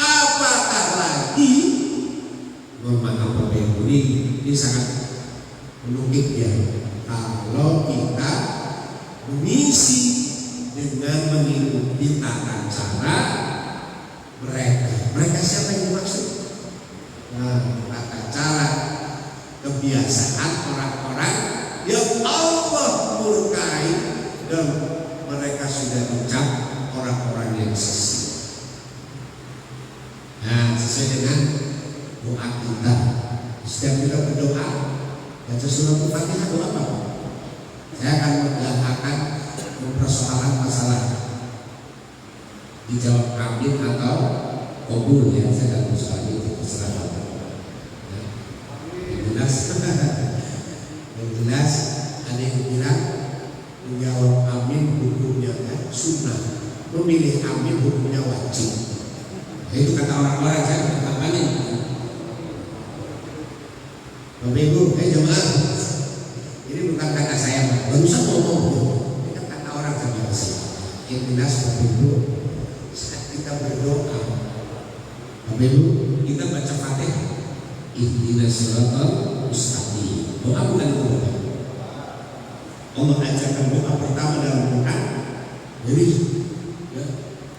Apakah lagi, mohon maaf Bapak Ibu, ini sangat menukik ya, kalau kita mengisi dengan mengikuti tata cara mereka siapa yang dimaksud? Nah, tata cara kebiasaan orang-orang yang Allah murkai dan mereka sudah dicap orang-orang yang sesat. Nah, sesuai dengan doa kita, setiap kita berdoa baca surah Al-Fatihah, doa apa? Saya akan mengatakan persoalan masalah dijawab amin atau kabul ya, saya akan persoalan itu terserah. Yang jelas ada yang bilang menjawab amin hukumnya kan sunnah, memilih amin hukumnya wajib. Nah, itu kata orang-orang, saya berkampanye. Bapak Ibu, jemaah, ini bukan kata saya, barusan ngomong. Ini kan kata orang sama saya. Yang jelas Bapak Ibu, saat kita berdoa, Bapak Ibu, kita baca Fatihah, ihdinas siratal mustaqim. Doa bukan doa. Allah ajarkan doa pertama dalam Quran. Jadi ya,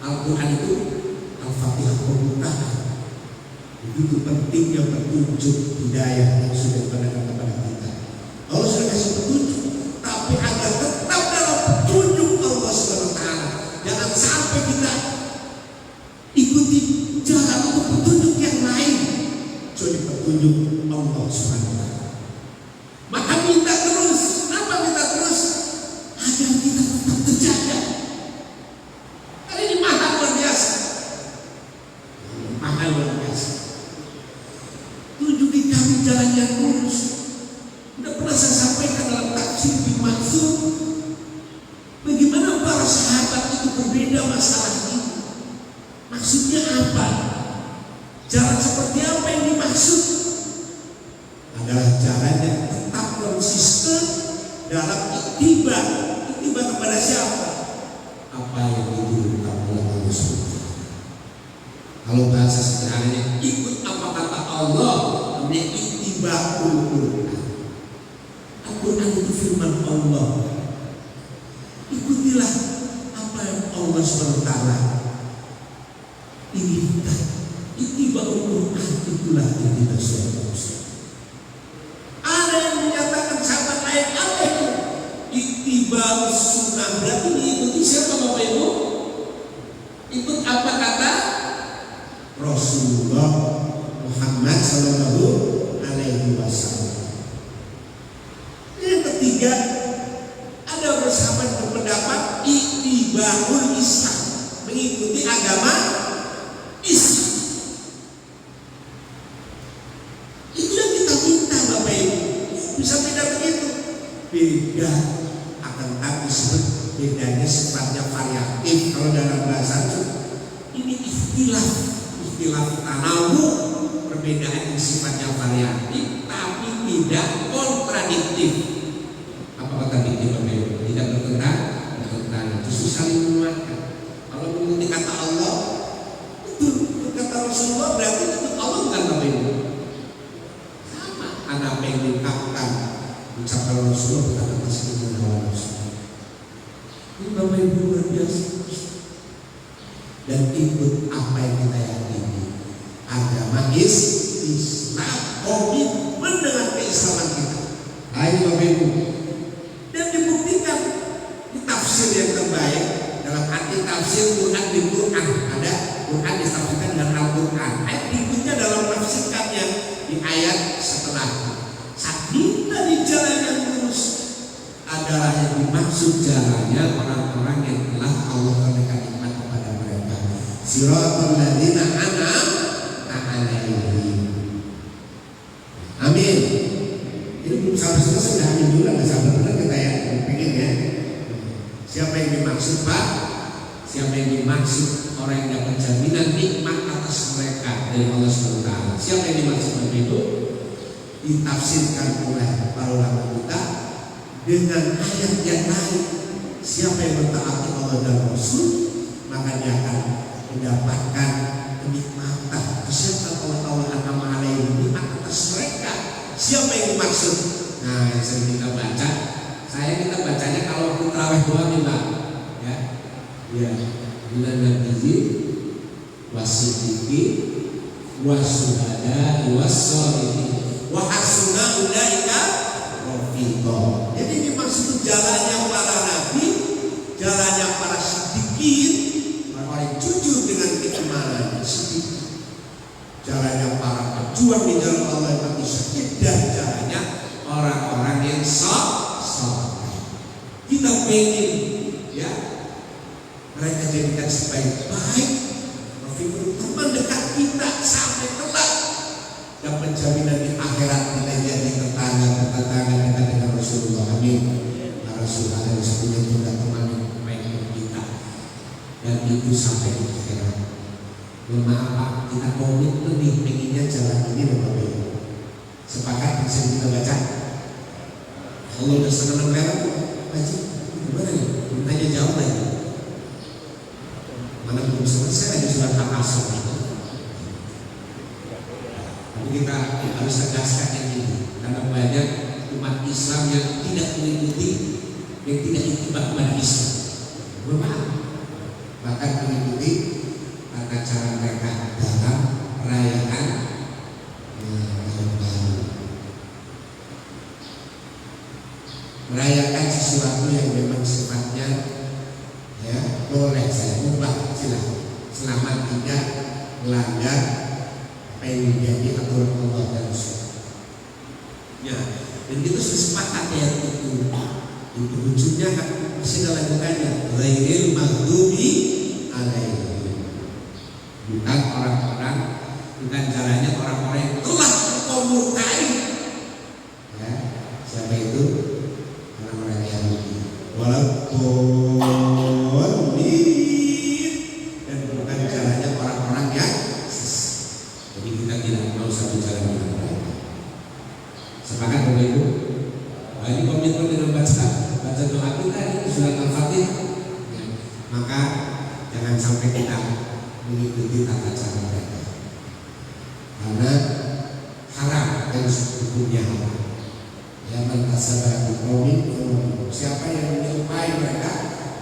Al-Quran itu Al-Fatihah pembukaan. Begitu pentingnya petunjuk hidayah yang sudah diberikan kepada kita. Allah sudah kasih petunjuk, tapi agar tetap dalam petunjuk Allah SWT. Jangan sampai kita ikuti jalan untuk petunjuk yang lain, kecuali petunjuk Allah SWT. Maka minta terus. Kenapa minta terus? Agar kita tetap terjaga. Karena ini mahal luar biasa. Mahal luar biasa. Tunjuki kami jalan yang lurus. Sudah pernah saya sampaikan dalam tafsir bin Mansur, bagaimana para sahabat itu berbeda masalah ini. Maksudnya apa? Jalan seperti apa yang dimaksud? Adalah jalan yang tetap konsisten dalam ittiba. Ittiba kepada siapa? Apa yang diturunkan oleh Allah SWT. Kalau bahasa sederhananya ikut apa kata Allah, namanya ittiba'ul Quran. Al-Quran itu firman Allah. Ikutilah apa yang Allah SWT inginkan. Ittiba'ul Quran itulah yang kita suruh. Ada yang menyatakan sahabat lain apa itu? Ittiba'us sunnah, berarti diikuti siapa Bapak Ibu? Ikut apa kata Rasulullah Muhammad Sallallahu Alaihi Wasallam. Yang ketiga, ada bersahabat berpendapat ittiba'ul Islam, mengikuti agama Islam. Itu yang kita minta Bapak Ibu. Bisa beda begitu? Beda, akan tapi bedanya sifatnya variatif. Kalau dalam bahasa ini istilah tanamu, perbedaan yang sifatnya variatif tapi tidak kontradiktif. Apa kontradiktif Bapak Ibu? Tidak bertentangan, justru saling menguatkan. Kalau mengikuti kata Allah, betul kata Rasulullah, berarti itu Allah bukan Bapak Ibu. Sama, ada apa yang diungkapkan ucapan Rasulullah bukan atas keinginan Rasulullah. Ini Bapak Ibu luar biasa. Dan ikut apa yang kita yakini. Agama Islam, komitmen dengan keislaman kita. Ayo Bapak Ibu. Dan dibuktikan di tafsir yang terbaik, dalam arti tafsir Quran di Quran. Ada Quran ditafsirkan dengan Al-Quran. Ayat berikutnya dalam tafsirkannya di ayat setelah. Saat kita di jalan yang lurus adalah yang dimaksud jalannya orang-orang yang telah Allah berikan nikmat kepada mereka. Siratal ladzina an'amta 'alaihim. Amin. Ini belum sampai selesai, sudah amin dulu, nggak sabar benar kita ya, pengen ya. Siapa yang dimaksud Pak? Siapa yang dimaksud orang yang dapat jaminan nikmat atas mereka dari Allah SWT? Siapa yang dimaksud begitu? Ditafsirkan oleh para ulama kita dengan ayat yang lain. Siapa yang mentaati Allah dan Rasul, maka dia akan mendapatkan kenikmatan. Siapa Allah nama alaihim, nikmat atas mereka. Siapa yang dimaksud? Nah, yang sering kita baca. Kita bacanya kalau waktu tarawih doang nih Pak. Ya. Minan nabiyyin wasiddiqin wasyuhada wassalihin wa hasuna ulaika rafiqa. Jadi dimaksud jalannya para nabi, jalannya para siddiqin, orang-orang jujur dengan keimanan, siddiq. Jalannya para pejuang di jalan Allah yang mati syahid, dan jalannya orang-orang yang saleh. Kita pengen ya mereka jadikan sebaik-baik teman dekat kita sampai kelak, dan penjaminan di akhirat kita jadi tetangga dekat dengan Rasulullah. Amin. Rasulullah yang sebenarnya juga teman yang baik untuk kita, dan itu sampai di akhirat. Maaf Pak, kita komit lebih pengennya jalan ini Bapak Ibu. Sepakat bisa kita baca. Allah udah senang lewat baca. Gimana nih? Tanya jawab lagi. Mana belum selesai lagi surat Al-Asr. Tapi kita harus tegaskan yang ini, karena banyak umat Islam yang tidak mengikuti, yang tidak ikut kepada Islam. Bermaaf, bahkan mengikuti tata cara mereka dalam perayaan merayakan sesuatu yang memang sifatnya ya boleh saya ubah, silahkan, selama tidak melanggar apa yang menjadi aturan Allah dan Rasul. Ya, dan itu sepakat ya itu ujungnya kan masih ada lagunya ghairil maghdubi alaihim, bukan orang-orang, bukan jalannya orang-orang yang telah engkau murkai. Ya, siapa itu? Orang-orang Yahudi. Walaupun dan bukan jalannya orang-orang yang jadi kita tidak mau satu jalan dengan mereka. Sepakat Bapak Ibu? Nah, ini komitmen dengan baca doa kita ini surat Al-Fatihah. Maka jangan sampai kita mengikuti tata cara mereka, karena haram dan hukumnya haram. Ya, mentasabah di siapa yang menyerupai mereka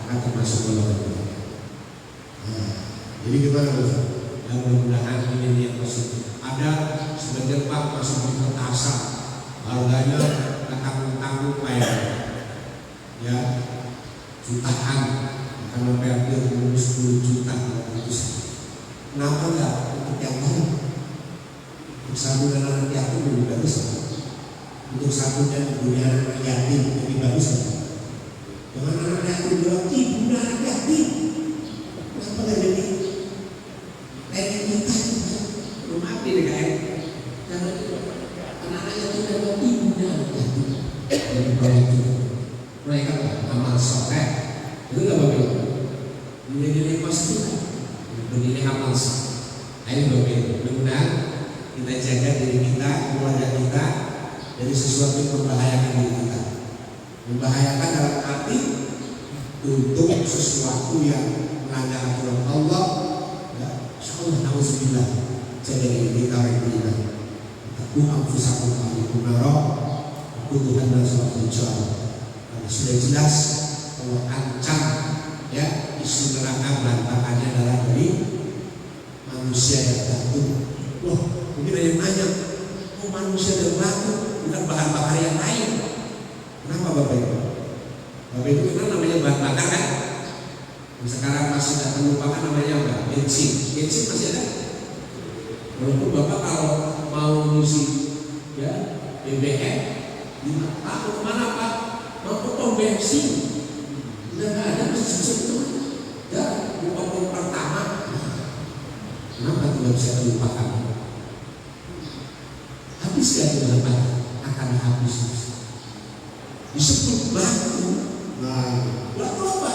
akan termasuk golongan mereka. Nah, jadi gimana Ustaz? Ya, mudah-mudahan ini yang positif. Ada sebagian pak masuk di petasan, harganya tanggung-tanggung kayak ya jutaan, akan sampai hampir 10 juta itu. Kenapa enggak untuk yang lain? Untuk sabun dan anak yatim lebih bagus. Untuk sabun dan dunia anak yatim lebih bagus. Dengan anak yatim bilang ibu dan anak yatim, kenapa nggak jadi kayak kita? Belum mati deh kayak karena anak-anak yatim dan ibu dan anak yatim. Jadi proyek apa? Amal soleh itu nggak bagus. Nilai-nilai positif, bernilai amal soleh. Ayo bagus. Mudah-mudahan kita jaga diri kita, keluarga kita dari sesuatu yang membahayakan diri kita. Membahayakan dalam arti untuk sesuatu yang melanggar aturan Allah. Ya, insyaallah nauzubillah. Jaga diri kita beriman. Aku anfusakum alaikum naro. Aku Tuhan dan suatu jalan. Sudah jelas Allah ancam ya isu neraka berantakannya adalah dari manusia yang batu. Wah, mungkin ada yang nanya, oh manusia dan batu bukan bahan bakar yang lain? Kenapa Bapak Ibu? Bapak Ibu kenal namanya bahan bakar kan? Sekarang masih tidak terlupakan namanya apa? Bensin. Bensin masih ada. Walaupun Bapak kalau mau ngisi ya BBM, Pak mau kemana Pak? Mau potong bensin? Udah nggak ada masih susah itu. Ya, buka pertama. Kenapa tidak bisa terlupakan? Habis gak berapa? Akan habis. Disebut batu. Nah, batu apa?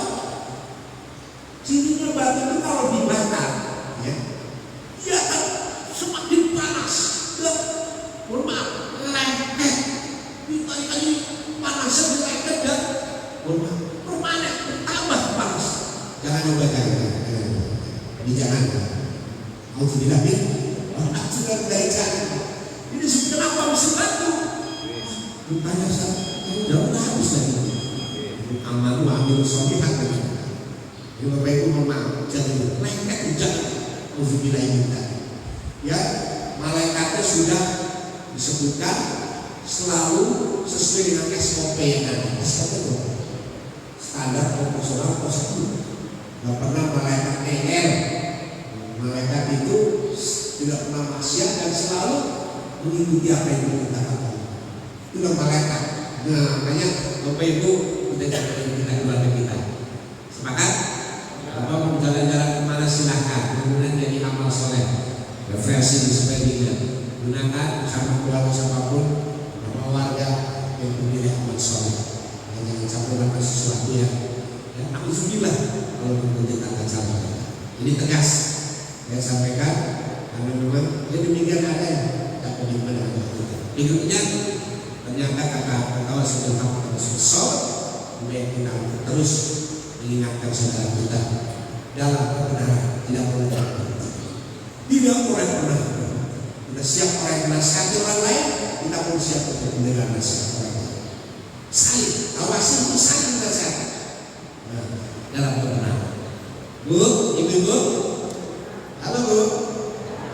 Cirinya batu itu kalau dibakar, ya, dia akan semakin panas. Dan, mohon maaf, lengket. Dikali-kali panasnya lengket dan, mohon maaf, permanen, tambah panas. Jangan coba jangan. Mau tidak nih? Sudah dari jangan. Ini kenapa mesti batu? Rupanya jauh habis lagi. Amal ambil sobihat lagi. Jadi Bapak Ibu mohon maaf, jangan lengket jangan. Uzubillah ini. Ya, malaikatnya sudah disebutkan selalu sesuai dengan SOP yang ada. SOP itu standar operasional prosedur. Gak pernah malaikat ER. Malaikat itu tidak pernah maksiat dan selalu mengikuti apa yang diperintahkan. Itulah malaikat. Nah, makanya Bapak Ibu kita jaga kita keluarga kita. Sepakat? Bapak mau jalan-jalan kemana silahkan. Kemudian jadi amal soleh, refreshing dan sebagainya. Gunakan bersama keluarga siapapun, bersama warga yang memilih amal soleh. Dan jangan sampai melakukan sesuatu yang alhamdulillah kalau mengikuti tata cara. Ini tegas saya sampaikan karena memang ya demikian ada ya. Tak bagaimana berikutnya ternyata kata sudah terus sholat, kemudian kita terus mengingatkan saudara kita dalam kebenaran, tidak boleh pernah. Kita siap orang yang nasihati orang lain, kita pun siap untuk mendengar nasihat orang lain. Saling awasi itu saling nasihat dalam kebenaran. Bu, ibu, halo Bu.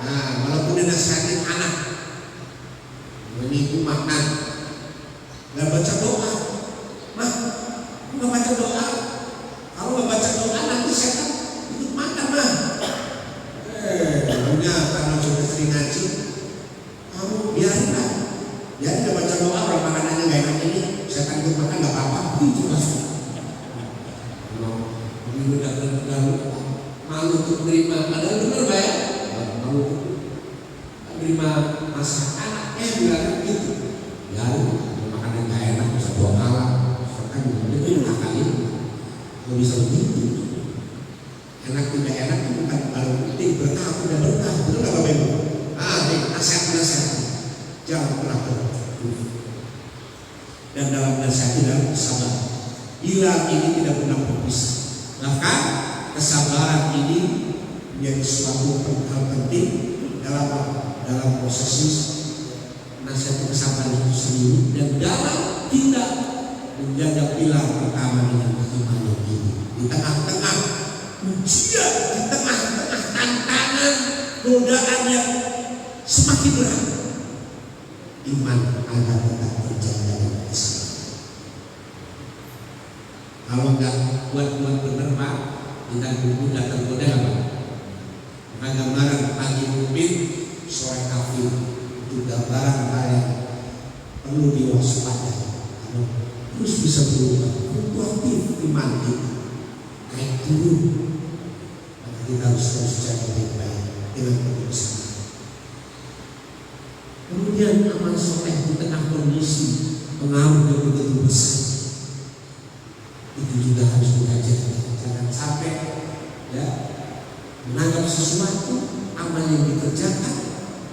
Nah, walaupun dinasihatin anak, menipu makan, nggak baca doa, mah, nggak baca doa. Kalau nggak baca doa nanti setan ikut makan mah. Punya karena sudah sering ngaji, kamu biarin nggak baca doa kalau makanannya nggak enak ini, setan ikut makan nggak apa-apa. Itu masuk. Udah malu untuk menerima, padahal benar Pak ya, malu menerima masakan bilang gitu. Ya, makanan nggak enak bisa dua kali, kan itu kali, nggak bisa begitu. Enak tidak enak itu bukan paling penting, berkah tidak berkah, betul nggak Bapak Ibu? Nasihat, jangan pernah berhenti. Dan dalam nasihat tidak sabar. Bila ini tidak pernah berpisah. Bahkan kesabaran ini menjadi suatu hal penting dalam prosesi nasihat kesabaran itu sendiri dan dalam kita menjaga pilar pertama dengan keimanan ini di tengah-tengah ujian, di tengah-tengah tantangan godaan yang semakin berat, iman agar tetap terjaga dan Islam. Kalau nggak buat bener Pak, kita mudah tergoda apa? Maka gambaran pagi mukmin, sore kafir itu gambaran hal yang perlu diwaspadai. Terus bisa berubah, fluktuatif iman kita, naik turun. Maka kita harus terus jaga baik-baik dengan kebiasaan. Kemudian amal soleh di tengah kondisi pengaruh yang begitu besar, itu juga harus kita jaga. Jangan sampai ya menganggap sesuatu amal yang dikerjakan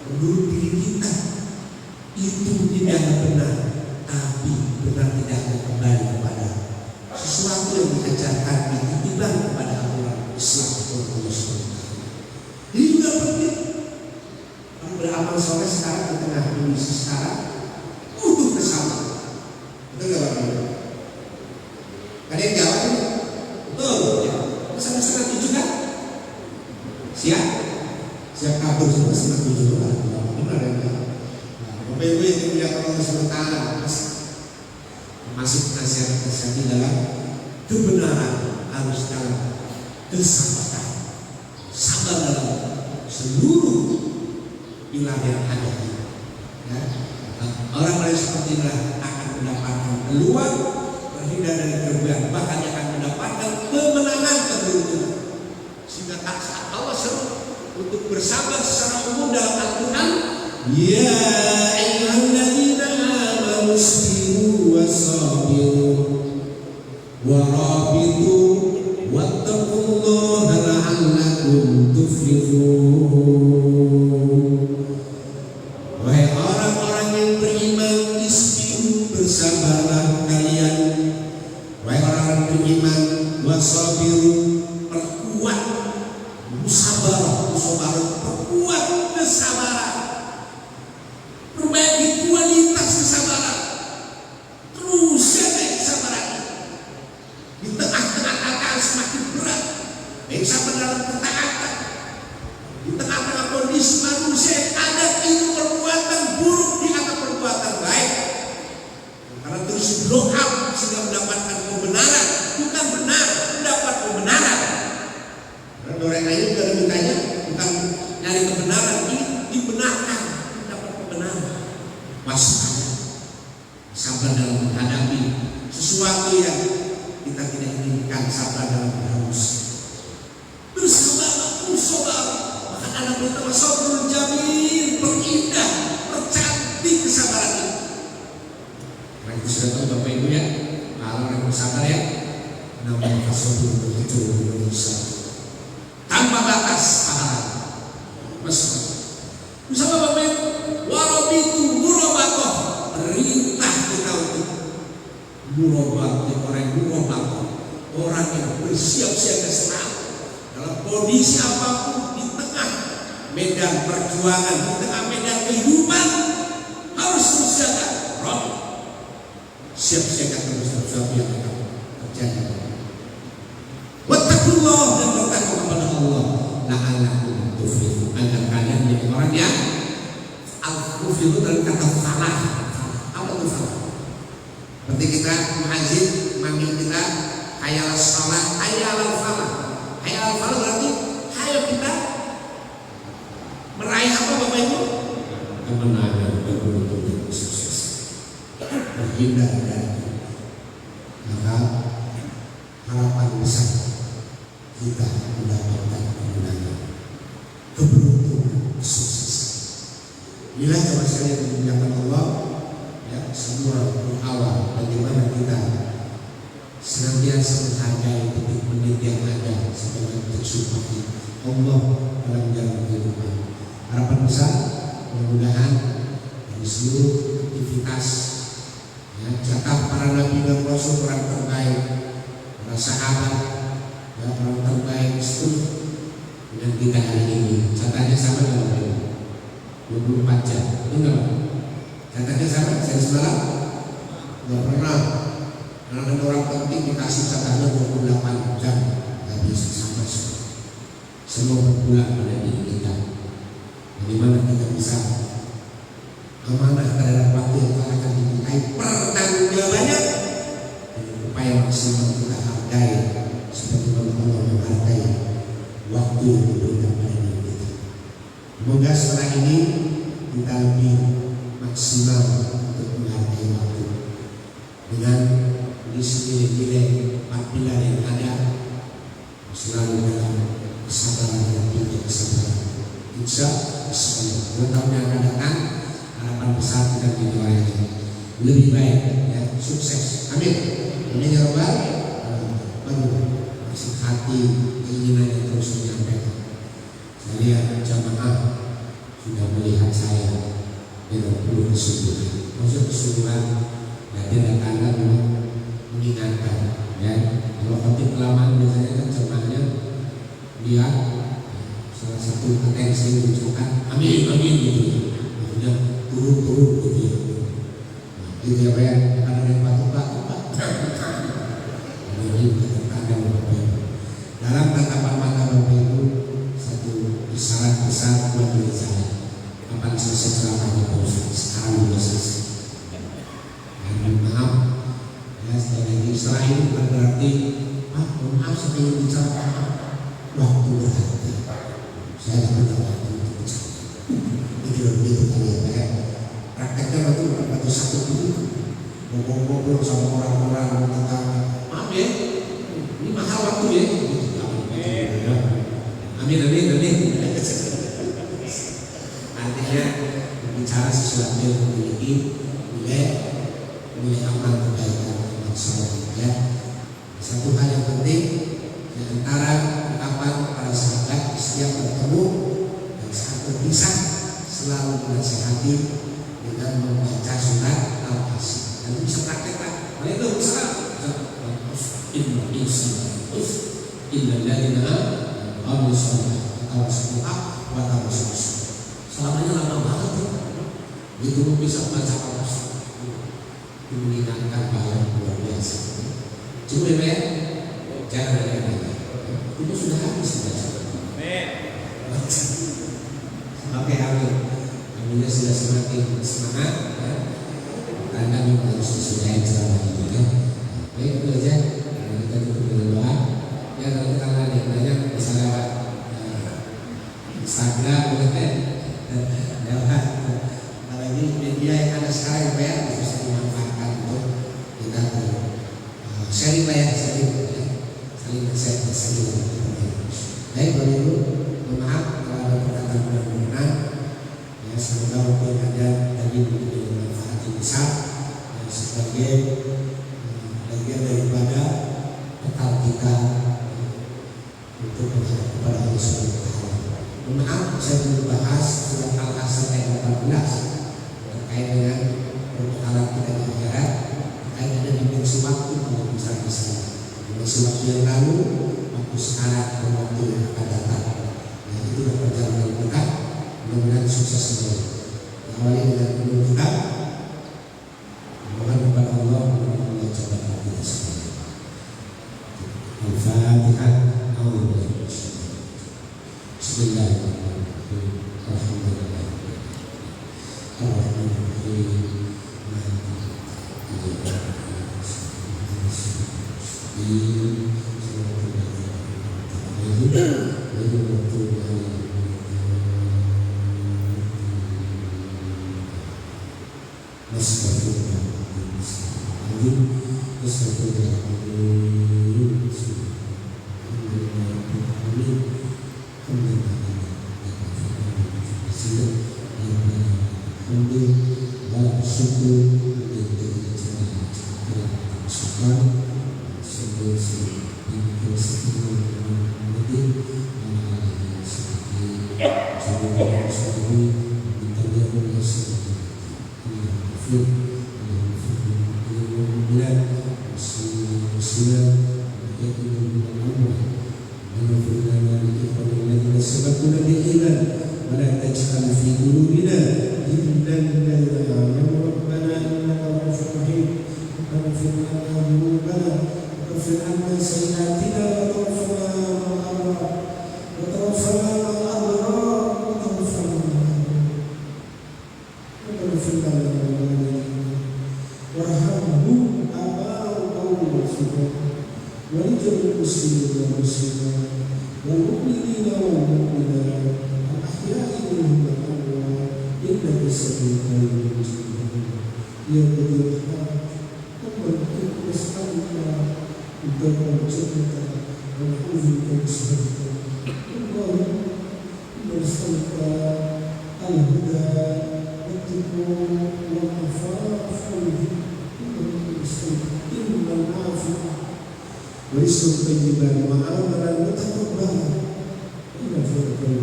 menurut diri kita itu tidak benar, tapi benar tidak akan kembali kepada sesuatu yang diajarkan ditimbang kepada aturan Islam atau Allah SWT. Ini juga penting. Beramal soleh sekarang di tengah kondisi sekarang butuh kesabaran. Betul nggak Bapak? Ada yang jawab ini? Betul ya. Sampai setengah 7 kan? Siap kabur sampai setengah 7 kan? Benar ya? Bapak Ibu yang dimuliakan Allah SWT, masuk nasihat-nasihat di dalam kebenaran harus dalam kesabaran, sabar dalam seluruh pilar yang ada. Ya. Orang-orang seperti inilah akan mendapatkan peluang terhindar dari kerugian, bahkan akan mendapatkan kemenangan keberuntungan. Sehingga saat Allah seru untuk bersabar secara umum dalam Al-Quran, ya ayyuhalladzina amanu isbiru wasabiru warabitu wattaqullaha la'allakum tuflihun. Wahai orang-orang yang beriman, isbiru, bersabarlah kalian. Wahai orang-orang beriman, wasabiru, perkuat musabarah, perkuat kesabaran, perbaiki kualitas kesabaran, terus jaga kesabaran di tengah-tengah keadaan semakin berat, baik sabar dalam ketaatan, di tengah-tengah kondisi manusia ada itu perbuatan buruk di atas perbuatan baik, karena terus blow up sehingga mendapatkan kebenaran, bukan benar, mendapat kebenaran. Dan orang lain juga mintanya bukan nyari kebenaran, ini dibenarkan, mendapat kebenaran. Waspada, sabar dalam menghadapi sesuatu yang kita tidak inginkan, sabar dalam berhaus. Bersabarlah, bersabar. Maka anak kita sabrul jamil, berindah, bercantik kesabaran itu. Nah itu sudah tahu Bapak Ibu ya, kalau orang bersabar ya, namanya sabrul begitu Indonesia. Tanpa batas pahala. Bersama Bapak Ibu, warabitu murabakoh, perintah kita untuk murabakoh, orang yang bersiap-siap serang dalam kondisi apapun, di tengah medan perjuangan, di tengah medan kehidupan, harus terus jaga roh, siap-siap terus sesuatu yang akan terjadi. Wattaqullah, dan bertakwa kepada Allah, la'allakum tuflihun, agar kalian menjadi orang yang al-muflihun dari kata falah. Apa itu falah? Seperti kita mengaji, manggil kita hayal salat, hayal falah. Hayal falah berarti hayal kita meraih apa Bapak Ibu? Kemenangan, keberuntungan, sukses, berhindar dari maka harapan besar kita mendapatkan kemenangan, keberuntungan, kesuksesan. Inilah jemaah sekalian yang dimuliakan Allah, ya, semua berawal bagaimana kita senantiasa menghargai detik menit yang ada sebagai bentuk sumpah Allah dalam jalan kehidupan. Harapan besar mudah-mudahan dari seluruh aktivitas, ya, jatah para nabi dan rasul, orang terbaik, para sahabat, ya, orang terbaik seluruh dengan kita hari ini. Catanya sama dengan Bapak Ibu, 24 jam. Benar Pak? Catanya sama, saya semalam nggak pernah. Karena ada orang penting dikasih catatan 28 jam, nggak bisa sama semua. Semua berpulang pada diri kita. Bagaimana kita bisa amanah terhadap waktu yang akan dimintai pertanggungjawabannya dengan upaya maksimal kita hargai seperti Allah menghargai waktu yang diberikan pada diri kita. Semoga setelah ini kita lebih maksimal untuk menghargai waktu dengan nilai-nilai 4 pilar yang ada, selalu dalam kesabaran dan tinggi kesabaran. Insya Allah tahun yang akan datang harapan besar kita dimulai lebih baik, ya, sukses. Amin. Amin ya Rabbal alamin. Masih hati keinginan yang terus menyampaikan. Saya lihat jamaah sudah melihat saya dengan penuh kesungguhan. Maksud kesungguhan dan tanda mengingatkan, ya. Kalau khotib kelamaan biasanya kan jamaahnya lihat salah satu atensi yang diucapkan amin gitu, maksudnya turun gitu ya. Gitu ya Pak ya, karena ada yang batuk-batuk Pak. Ini terkadang Bapak Ibu. Dalam tatapan mata Bapak Ibu satu isyarat besar buat diri saya. Kapan selesai ceramahnya Pak Ustaz? Sekarang sudah selesai. Dan maaf, ya sekali lagi setelah ini bukan berarti Pak maaf saya ingin bicara waktu berarti. Saya tidak punya waktu untuk bicara. Itu begitu kali ya Pak ya. Prakteknya waktu satu itu ngobrol sama orang-orang tentang maaf ya, ini mahal waktu ya. Amin. Artinya berbicara sesuatu yang memiliki nilai amal kebaikan maksud ya. Satu hal yang penting di antara ungkapan para sahabat setiap bertemu dan saat berpisah selalu menasihati dengan membaca surat Al-Hasr. Dan bisa praktek Pak. Waalaikumsalam. Innal ladzina amanu wa tawassaw. Selamanya lama banget ya. Itu bisa baca Al-Hasr. Mengingatkan bahaya luar biasa. Cuma ya, jangan ada lagi. Itu sudah habis baca. Oke, amin. Alhamdulillah sudah semakin semangat. Ya. Karena kami harus disudahi ceramah ini ya. Baik, itu aja. Kita tutup dengan doa. Ya, kalau kita ada yang banyak bisa lewat Instagram, lewat kalau ini media yang ada sekarang ya, bisa dimanfaatkan untuk kita sharing lah ya, saling share. Baik, Bapak Ibu, mohon maaf kalau ada perkataan kurang-kurang. Ya, semoga waktu yang ada tadi menjadi manfaat yang besar dan sebagai bagian daripada bekal kita untuk menghadap kepada Allah Subhanahu wa Ta'ala. Mohon maaf, saya belum bahas surat Al-Hasr ayat 18 terkait dengan perbekalan kita di akhirat, terkait ada dimensi waktu untuk bicara di sana. Dimensi waktu yang lalu, waktu sekarang, dan waktu yang akan datang. Nah, itu adalah perjalanan kita. Mudah-mudahan sukses semua. Awali dengan penuh kita. Mohon kepada Allah untuk mengucapkan kita semua. Al-Fatihah. Bismillahirrahmanirrahim. Bismillahirrahmanirrahim. سبقنا بالإيمان ولا تجعل في قلوبنا غلا للذين آمنوا ربنا إنك رؤوف رحيم اغفر لنا ذنوبنا وكفر عنا سيئاتنا وتوفنا مع الأبرار وتوفنا مع الأبرار وتوفنا مع الأبرار واغفر لنا ولوالدينا وارحمهم آباءهم وأمهاتهم ولجميع المسلمين والمسلمات والمؤمنين والمؤمنات الأحياء منهم والأموات إنك سميع قريب مجيب يا قدير الحق ربنا نسألك الدار الجنة ونعوذ بك من سخطك اللهم نسألك الهدى والتقوى والعفاف والغنى اللهم نسألك علما نافعا ورزقا طيبا وعملا متقبلا إلى فرقه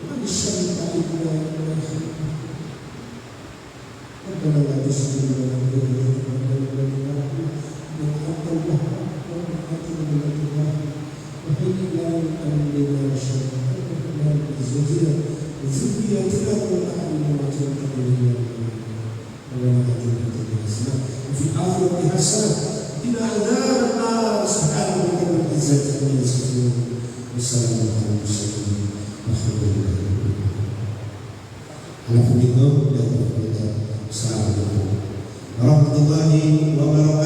وعن الشر تعبنا يا رحيم ربنا لا تشغل لنا بذنوبنا ولا انك انت الوهاب وآتنا من لدنك وهيئ لنا من امرنا رشدا ربنا بزوجنا وذرياتنا واعنا واجعلنا من ربنا آتنا في الدنيا حسنة وفي الآخرة حسنة وقنا عذاب النار سبحان ربك رب العزة عما يصفون والسلام على المرسلين والحمد لله رب العالمين. Alhamdulillah, Assalamualaikum warahmatullahi wabarakatuh.